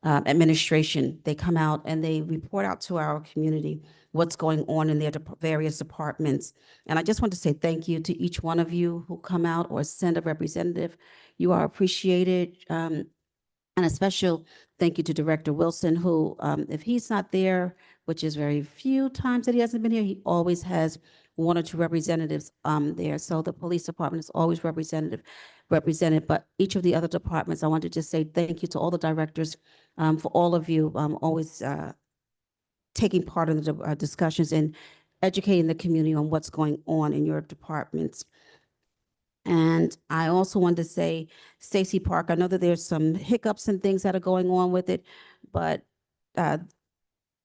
administration. They come out and they report out to our community what's going on in their various departments. And I just want to say thank you to each one of you who come out or send a representative. You are appreciated. And a special thank you to Director Wilson, who, if he's not there, which is very few times that he hasn't been here, he always has 1 or 2 representatives there. So the police department is always represented. But each of the other departments, I want to just say thank you to all the directors, for all of you always taking part in the discussions and educating the community on what's going on in your departments. And I also wanted to say, Stacy Park, I know that there's some hiccups and things that are going on with it, but the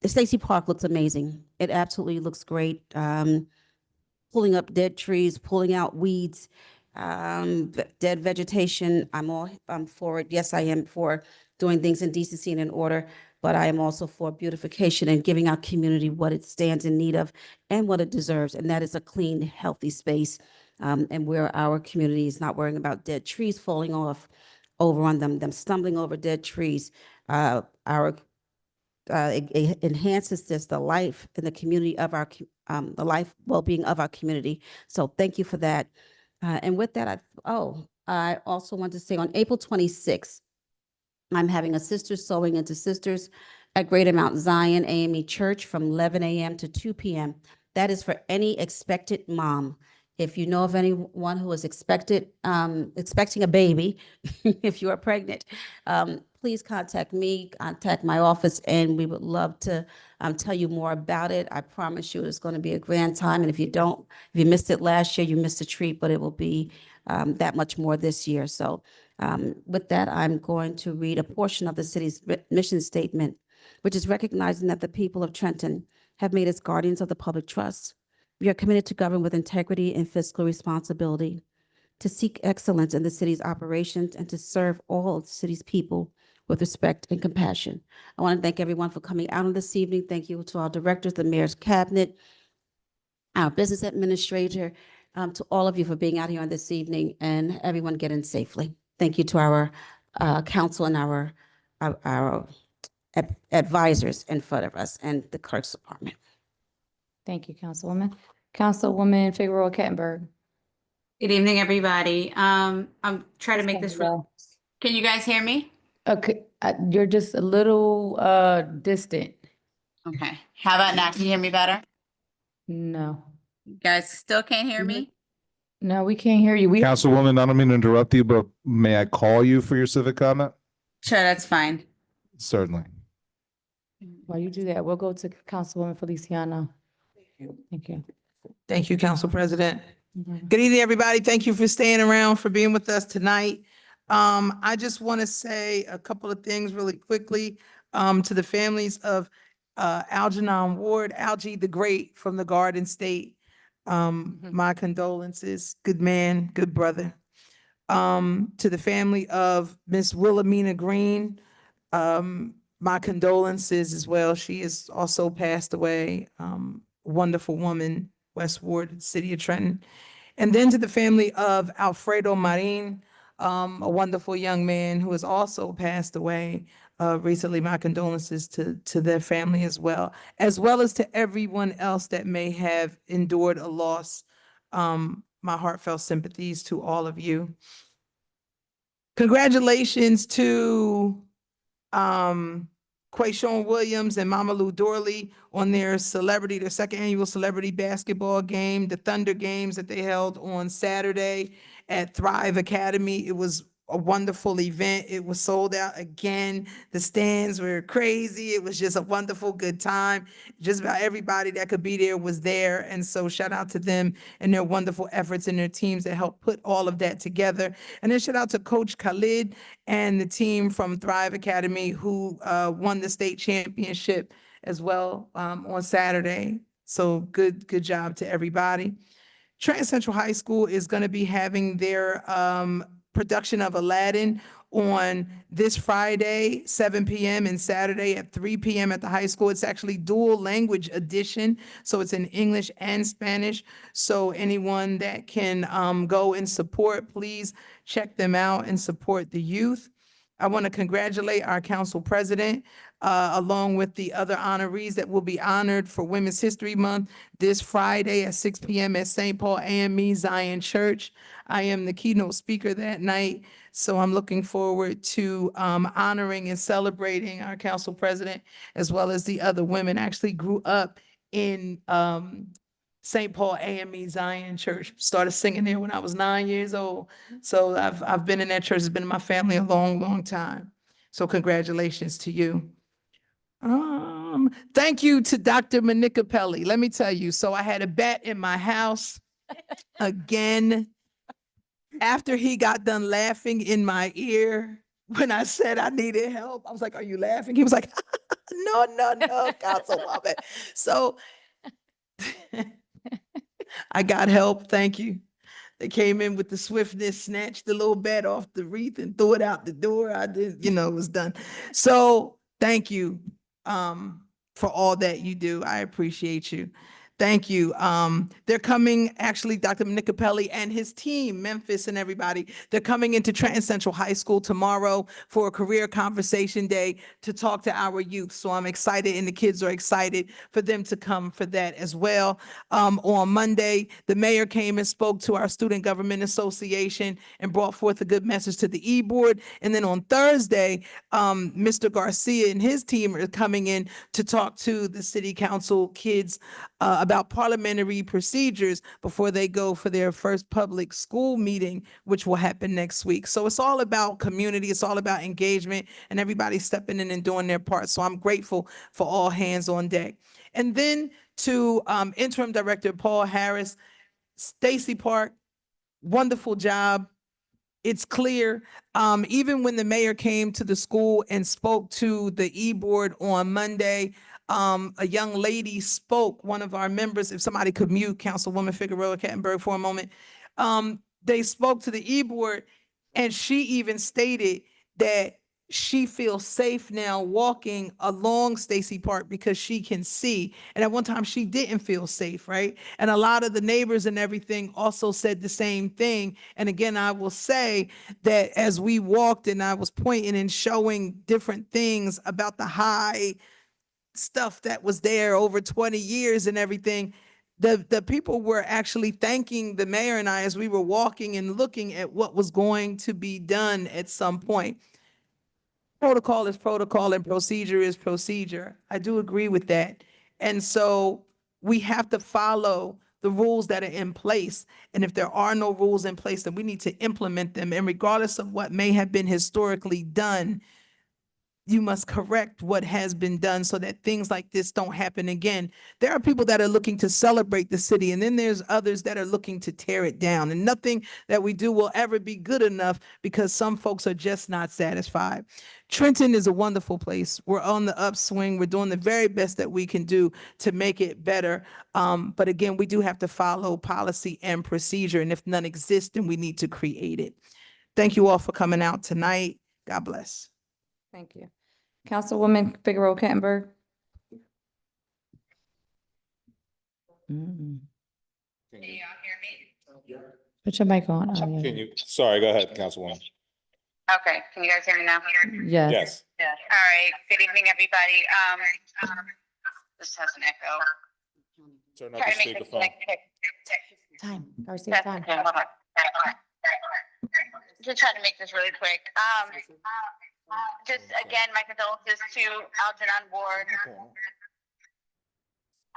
Stacy Park looks amazing. It absolutely looks great. Pulling up dead trees, pulling out weeds, dead vegetation. I'm for it. Yes, I am for doing things in decency and in order, but I am also for beautification and giving our community what it stands in need of and what it deserves, and that is a clean, healthy space. And where our community is not worrying about dead trees falling off over on them stumbling over dead trees. It enhances just the life and the community of the life well-being of our community. So thank you for that. And with that, I also want to say on April 26th, I'm having a Sisters Sewing into Sisters at Greater Mount Zion AME Church from 11 a.m. to 2 p.m. That is for any expected mom. If you know of anyone who is expecting a baby, if you are pregnant, please contact me, contact my office, and we would love to tell you more about it. I promise you it's going to be a grand time. And if you missed it last year, you missed a treat, but it will be that much more this year. So with that, I'm going to read a portion of the city's mission statement, which is recognizing that the people of Trenton have made us guardians of the public trust. We are committed to govern with integrity and fiscal responsibility, to seek excellence in the city's operations, and to serve all of the city's people with respect and compassion. I want to thank everyone for coming out on this evening. Thank you to our directors, the mayor's cabinet, our business administrator, to all of you for being out here on this evening, and everyone get in safely. Thank you to our council and our advisors in front of us and the clerk's department. Thank you, Councilwoman. Councilwoman Figueroa Kettenberg. Good evening, everybody. I'm trying to make this, can you guys hear me? Okay, you're just a little distant. Okay, how about now? Can you hear me better? No, You guys still can't hear me? no, we can't hear you. Councilwoman, I don't mean to interrupt you, but may I call you for your civic comment? Sure, that's fine. Certainly. While you do that, we'll go to Councilwoman Feliciano. Thank you. Thank you, Council President. Mhm. Good evening, everybody. Thank you for staying around, for being with us tonight. I just want to say a couple of things really quickly to the families of Algernon Ward, Algie the Great from the Garden State. My condolences. Good man, good brother. To the family of Miss Wilhelmina Green, my condolences as well. She has also passed away. Wonderful woman, West Ward, City of Trenton. And then to the family of Alfredo Marin, a wonderful young man who has also passed away recently. My condolences to their family as well as to everyone else that may have endured a loss. My heartfelt sympathies to all of you. Congratulations to Quayshawn Williams and Mama Lou Dorley on their second annual celebrity basketball game, the Thunder Games that they held on Saturday at Thrive Academy. It was a wonderful event. It was sold out again. The stands were crazy. It was just a wonderful, good time. Just about everybody that could be there was there. And so shout out to them and their wonderful efforts and their teams that helped put all of that together. And then shout out to Coach Khalid and the team from Thrive Academy who won the state championship as well on Saturday. So good job to everybody. Trenton Central High School is going to be having their production of Aladdin on this Friday, 7 p.m. and Saturday at 3 p.m. at the high school. It's actually dual language edition, so it's in English and Spanish. So anyone that can go and support, please check them out and support the youth. I want to congratulate our council president, along with the other honorees that will be honored for Women's History Month this Friday at 6 p.m. at St. Paul AME Zion Church. I am the keynote speaker that night, so I'm looking forward to honoring and celebrating our council president as well as the other women. I actually grew up in St. Paul AME Zion Church. Started singing there when I was 9 years old. So I've been in that church. It's been in my family a long, long time. So congratulations to you. Thank you to Dr. Manicapelli. Let me tell you, so I had a bat in my house again after he got done laughing in my ear when I said I needed help. I was like, "Are you laughing?" He was like, no, Councilwoman. So I got help. Thank you. They came in with the swiftness, snatched the little bat off the wreath and threw it out the door. I did, it was done. So thank you for all that you do. I appreciate you. Thank you. They're coming, actually, Dr. Manicapelli and his team, Memphis and everybody, they're coming into Trenton Central High School tomorrow for a career conversation day to talk to our youth. So I'm excited and the kids are excited for them to come for that as well. On Monday, the mayor came and spoke to our Student Government Association and brought forth a good message to the e-board. And then on Thursday, Mr. Garcia and his team are coming in to talk to the city council kids about parliamentary procedures before they go for their first public school meeting, which will happen next week. So it's all about community. It's all about engagement and everybody stepping in and doing their part. So I'm grateful for all hands on deck. And then to Interim Director Paul Harris, Stacy Park, wonderful job. It's clear, even when the mayor came to the school and spoke to the e-board on Monday, a young lady spoke, one of our members, if somebody could mute Councilwoman Figueroa Kettenberg for a moment. They spoke to the e-board and she even stated that she feels safe now walking along Stacy Park because she can see. And at one time she didn't feel safe, right? And a lot of the neighbors and everything also said the same thing. And again, I will say that as we walked and I was pointing and showing different things about the high stuff that was there over 20 years and everything, the people were actually thanking the mayor and I as we were walking and looking at what was going to be done at some point. Protocol is protocol and procedure is procedure. I do agree with that. And so we have to follow the rules that are in place. And if there are no rules in place, then we need to implement them. And regardless of what may have been historically done, you must correct what has been done so that things like this don't happen again. There are people that are looking to celebrate the city, and then there's others that are looking to tear it down. And nothing that we do will ever be good enough because some folks are just not satisfied. Trenton is a wonderful place. We're on the upswing. We're doing the very best that we can do to make it better. But again, we do have to follow policy and procedure. And if none exists, then we need to create it. Thank you all for coming out tonight. God bless. Thank you. Councilwoman Figueroa Kettenberg. Put your mic on. Oh, yeah. Sorry, go ahead, Councilwoman. Okay, can you guys hear me now? Yes. All right, good evening, everybody. This has an echo. Turn Try to make this quick. Time. Test, okay, hold on. Just try to make this really quick. Just again, my condolences to Algernon Ward.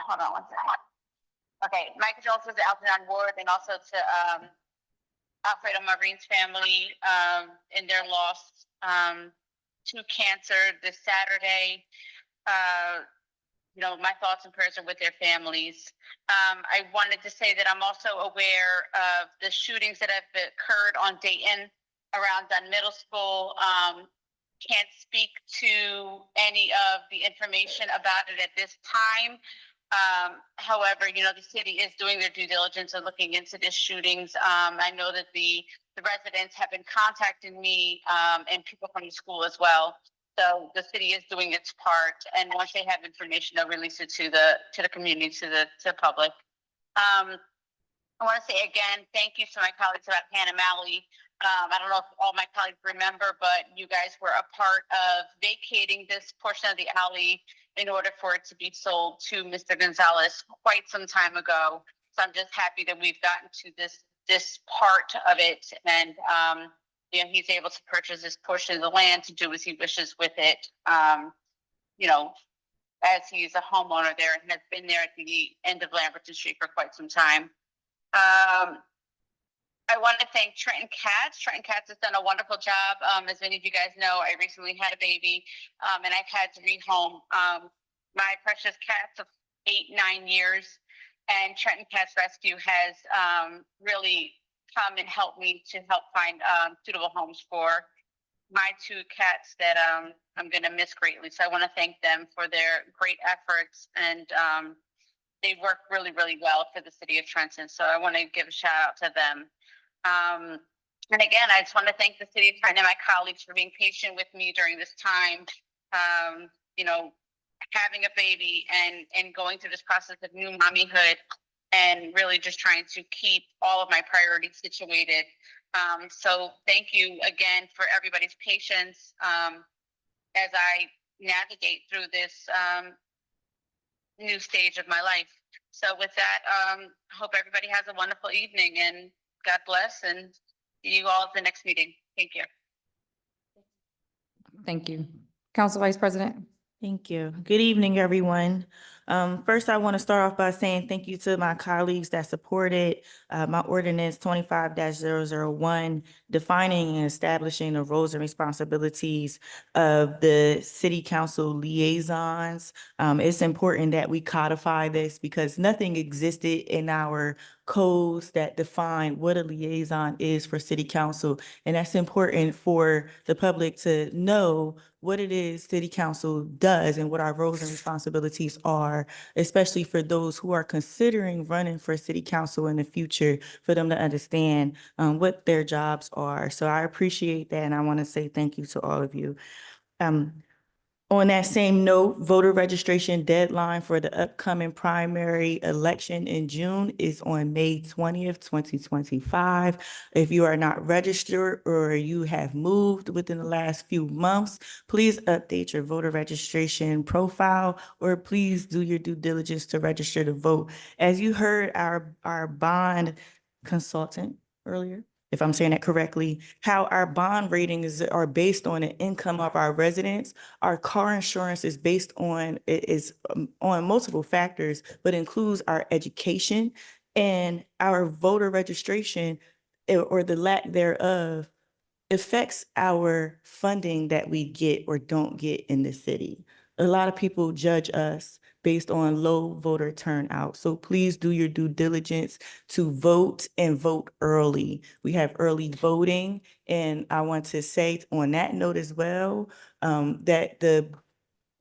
Hold on one second. Okay, my condolences to Algernon Ward and also to Alfredo Marine's family in their loss to cancer this Saturday. You know, my thoughts and prayers are with their families. I wanted to say that I'm also aware of the shootings that have occurred on Dayton around Dunn Middle School. Can't speak to any of the information about it at this time. However, you know, the city is doing their due diligence and looking into these shootings. I know that the residents have been contacting me and people from the school as well. So the city is doing its part, and once they have information, they'll release it to the community, to the public. I want to say again, thank you to my colleagues about Hannah Malley. I don't know if all my colleagues remember, but you guys were a part of vacating this portion of the alley in order for it to be sold to Mr. Gonzalez quite some time ago. So I'm just happy that we've gotten to this part of it, and you know, he's able to purchase this portion of the land to do as he wishes with it. You know, as he's a homeowner there and has been there at the end of Lamberton Street for quite some time. I want to thank Trenton Katz. Trenton Katz has done a wonderful job. As many of you guys know, I recently had a baby, and I've had to rehome my precious cats of 8-9 years. And Trenton Katz Rescue has really come and helped me to help find suitable homes for my 2 cats that I'm going to miss greatly. So I want to thank them for their great efforts, and they work really, really well for the city of Trenton. So I want to give a shout out to them. And again, I just want to thank the city of Trenton and my colleagues for being patient with me during this time. You know, having a baby and going through this process of new mommyhood, and really just trying to keep all of my priorities situated. So thank you again for everybody's patience as I navigate through this new stage of my life. So with that, hope everybody has a wonderful evening, and God bless, and see you all at the next meeting. Thank you. Thank you. Council Vice President. Thank you. Good evening, everyone. First, I want to start off by saying thank you to my colleagues that supported my ordinance 25-001, defining and establishing the roles and responsibilities of the city council liaisons. It's important that we codify this because nothing existed in our codes that define what a liaison is for city council. And that's important for the public to know what it is city council does and what our roles and responsibilities are, especially for those who are considering running for city council in the future, for them to understand what their jobs are. So I appreciate that, and I want to say thank you to all of you. On that same note, voter registration deadline for the upcoming primary election in June is on May 20th, 2025. If you are not registered or you have moved within the last few months, please update your voter registration profile, or please do your due diligence to register to vote. As you heard our bond consultant earlier, if I'm saying that correctly, how our bond ratings are based on the income of our residents. Our car insurance is based on, on multiple factors, but includes our education, and our voter registration, or the lack thereof, affects our funding that we get or don't get in the city. A lot of people judge us based on low voter turnout. So please do your due diligence to vote, and vote early. We have early voting. And I want to say on that note as well, that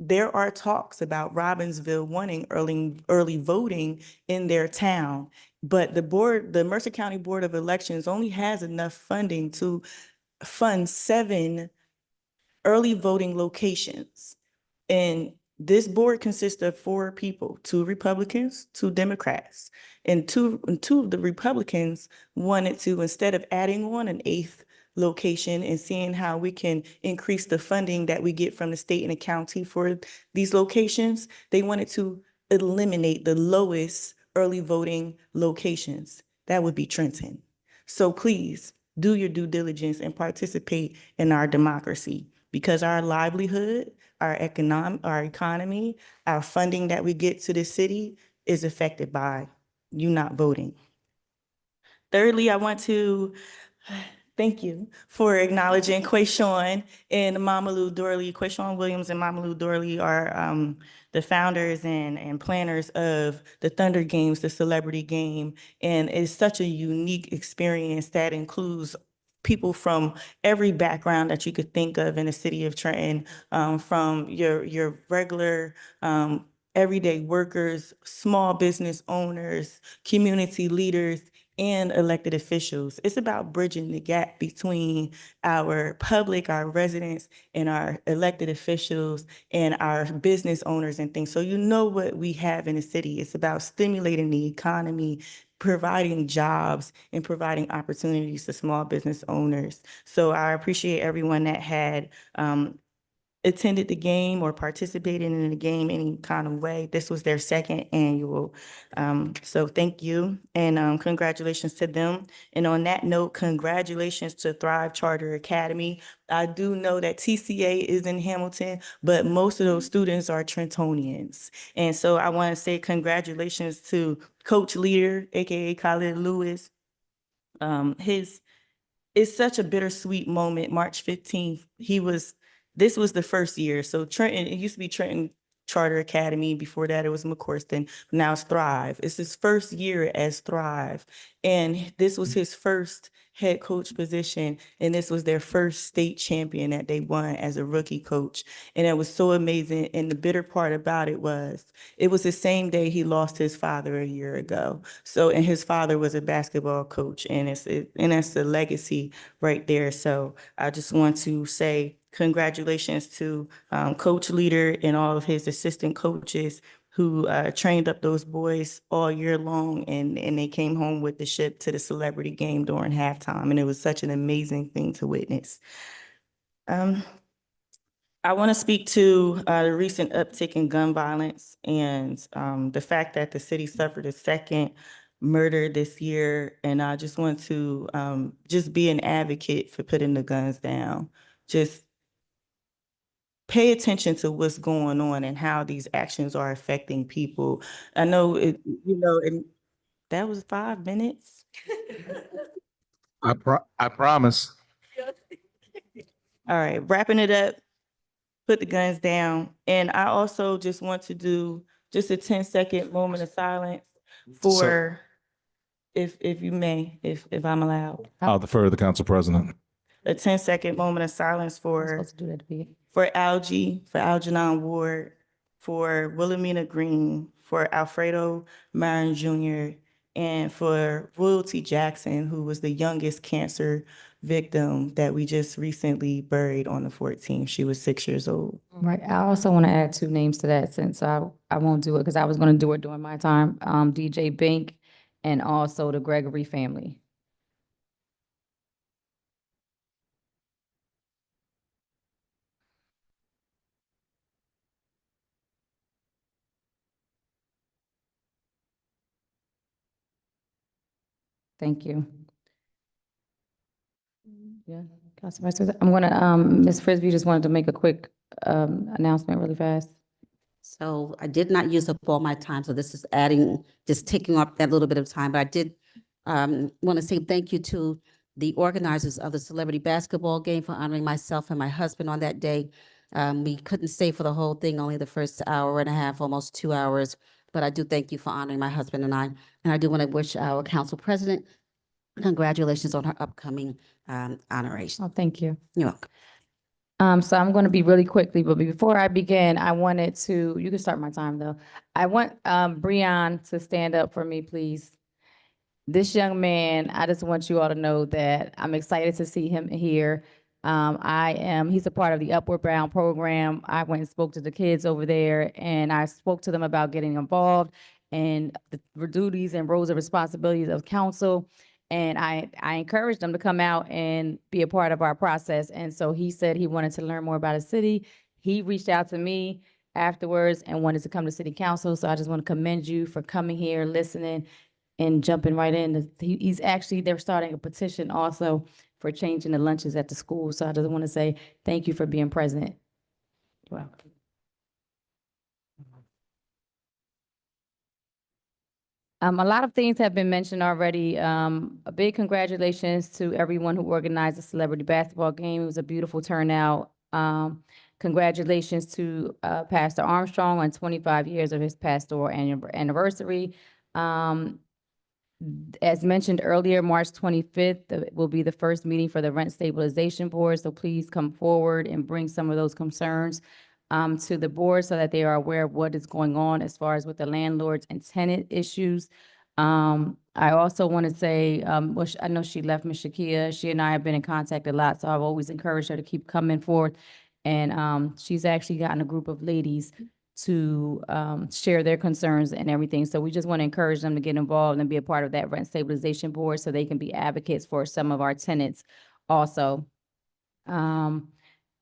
there are talks about Robbinsville wanting early voting in their town. But the Mercer County Board of Elections only has enough funding to fund 7 early voting locations. And this board consists of 4 people, 2 Republicans, 2 Democrats. And two of the Republicans wanted to, instead of adding on an 8th location and seeing how we can increase the funding that we get from the state and the county for these locations, they wanted to eliminate the lowest early voting locations. That would be Trenton. So please do your due diligence and participate in our democracy, because our livelihood, our economy, our funding that we get to the city is affected by you not voting. Thirdly, I want to thank you for acknowledging Quayshawn and Mamalou Dorley. Quayshawn Williams and Mamalou Dorley are the founders and planners of the Thunder Games, the celebrity game. And it's such a unique experience that includes people from every background that you could think of in the city of Trenton, from your regular everyday workers, small business owners, community leaders, and elected officials. It's about bridging the gap between our public, our residents, and our elected officials, and our business owners and things. So you know what we have in the city. It's about stimulating the economy, providing jobs, and providing opportunities to small business owners. So I appreciate everyone that had attended the game or participated in the game any kind of way. This was their second annual. So thank you, and congratulations to them. And on that note, congratulations to Thrive Charter Academy. I do know that TCA is in Hamilton, but most of those students are Trentonians. And so I want to say congratulations to Coach Leader, AKA Khalid Lewis. It's such a bittersweet moment. March 15th, this was the first year. So Trenton, it used to be Trenton Charter Academy. Before that, it was McCorston. Now it's Thrive. It's his first year as Thrive. And this was his first head coach position. And this was their first state champion that they won as a rookie coach. And it was so amazing. And the bitter part about it was the same day he lost his father a year ago. So, and his father was a basketball coach, and that's the legacy right there. So I just want to say congratulations to Coach Leader and all of his assistant coaches who trained up those boys all year long, and they came home with the ship to the celebrity game during halftime. And it was such an amazing thing to witness. I want to speak to the recent uptick in gun violence and the fact that the city suffered a second murder this year. And I just want to just be an advocate for putting the guns down. Just pay attention to what's going on and how these actions are affecting people. I know and that was 5 minutes. I promise. All right, wrapping it up, put the guns down. And I also just want to do just a 10-second moment of silence for if you may, if I'm allowed. I'll defer to the council president. A 10-second moment of silence I'm for supposed to do that at the beginning. for Algernon Ward, for Wilhelmina Green, for Alfredo Marin Jr., and for Royalty Jackson, who was the youngest cancer victim that we just recently buried on the 14th. She was 6 years old. Right, I also want to add two names to that since I won't do it because I was going to do it during my time. DJ Bink and also the Gregory family. Thank you. Yeah, Council Vice President, I'm gonna, Ms. Frisbee just wanted to make a quick, announcement really fast. So I did not use up all my time, so this is adding, just taking up that little bit of time, but I did want to say thank you to the organizers of the celebrity basketball game for honoring myself and my husband on that day. We couldn't stay for the whole thing, only the first hour and a half, almost 2 hours, but I do thank you for honoring my husband and I. And I do want to wish our council president congratulations on her upcoming honoration. Oh, thank you. You're welcome. So I'm going to be really quickly, but before I begin, I wanted to, you can start my time though. I want, Breon to stand up for me, please. This young man, I just want you all to know that I'm excited to see him here. He's a part of the Upward Bound program. I went and spoke to the kids over there and I spoke to them about getting involved and the duties and roles and responsibilities of council. And I encouraged them to come out and be a part of our process. And so he said he wanted to learn more about his city. He reached out to me afterwards and wanted to come to city council. So I just want to commend you for coming here, listening, and jumping right in. He's actually, they're starting a petition also for changing the lunches at the school. So I just want to say thank you for being present. You're welcome. A lot of things have been mentioned already. A big congratulations to everyone who organized the celebrity basketball game. It was a beautiful turnout. Congratulations to Pastor Armstrong on 25 years of his pastoral anniversary. As mentioned earlier, March 25th will be the first meeting for the Rent Stabilization Board. So please come forward and bring some of those concerns to the board so that they are aware of what is going on as far as with the landlords and tenant issues. I also want to say, I know she left, Ms. Shakia. She and I have been in contact a lot, so I've always encouraged her to keep coming forth. And she's actually gotten a group of ladies to share their concerns and everything. So we just want to encourage them to get involved and be a part of that rent stabilization board so they can be advocates for some of our tenants also.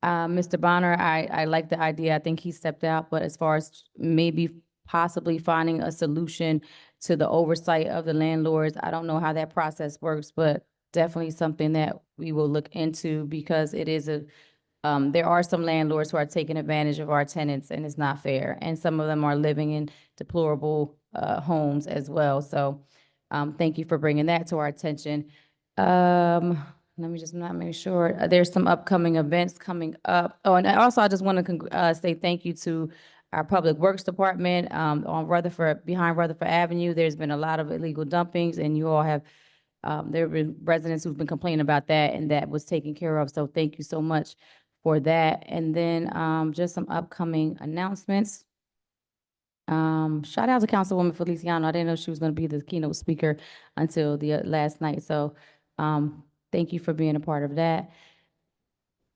Mr. Bonner, I like the idea. I think he stepped out, but as far as maybe possibly finding a solution to the oversight of the landlords, I don't know how that process works, but definitely something that we will look into because it is there are some landlords who are taking advantage of our tenants and it's not fair. And some of them are living in deplorable homes as well. So thank you for bringing that to our attention. Let me just not make sure. There's some upcoming events coming up. Oh, and also I just want to say thank you to our Public Works Department on behind Rutherford Avenue. There's been a lot of illegal dumpings and you all have there have been residents who've been complaining about that and that was taken care of. So thank you so much for that. And then just some upcoming announcements. Shout out to Councilwoman Feliciano. I didn't know she was going to be the keynote speaker until the last night. So thank you for being a part of that.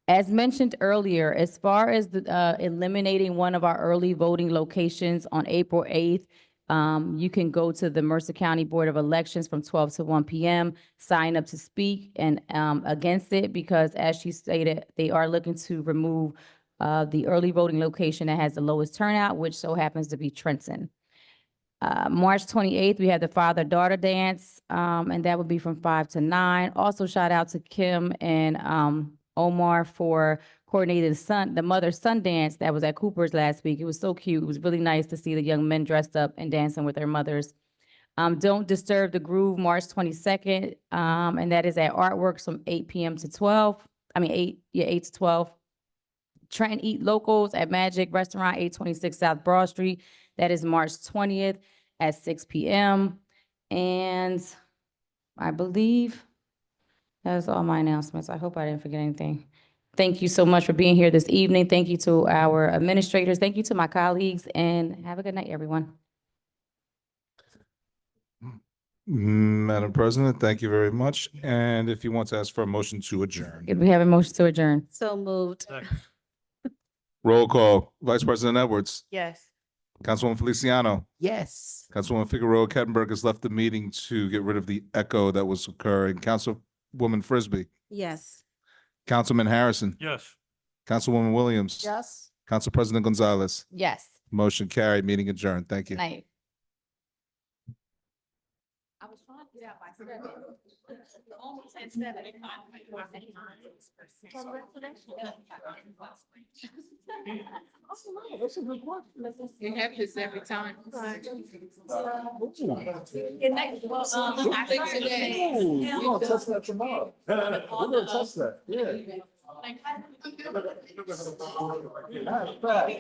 As mentioned earlier, as far as the eliminating one of our early voting locations on April 8th, you can go to the Mercer County Board of Elections from 12 to 1 p.m., sign up to speak and against it because as she stated, they are looking to remove the early voting location that has the lowest turnout, which so happens to be Trenton. March 28th, we have the father-daughter dance, and that would be from 5 to 9. Also, shout out to Kim and Omar for coordinating the mother-son dance that was at Cooper's last week. It was so cute. It was really nice to see the young men dressed up and dancing with their mothers. Don't Disturb the Groove, March 22nd, and that is at Artworks from 8 p.m. to 12. 8 to 12. Trenton Eat Locals at Magic Restaurant, 826 South Broad Street. That is March 20th at 6 p.m. And I believe that's all my announcements. I hope I didn't forget anything. Thank you so much for being here this evening. Thank you to our administrators. Thank you to my colleagues, and have a good night, everyone. Madam President, thank you very much. And if you want to ask for a motion to adjourn. Could we have a motion to adjourn? So moved. Roll call. Vice President Edwards. Yes. Councilwoman Feliciano. Yes. Councilwoman Figueroa Kettenberg has left the meeting to get rid of the echo that was occurring. Councilwoman Frisbee. Yes. Councilman Harrison. Yes. Councilwoman Williams. Yes. Council President Gonzalez. Yes. Motion carried, meeting adjourned. Thank you. Night. I was trying to get out by 7. Almost at 7. That's a good question. You have this every time. We're gonna test that tomorrow. We're gonna test that, yeah. Matter of fact.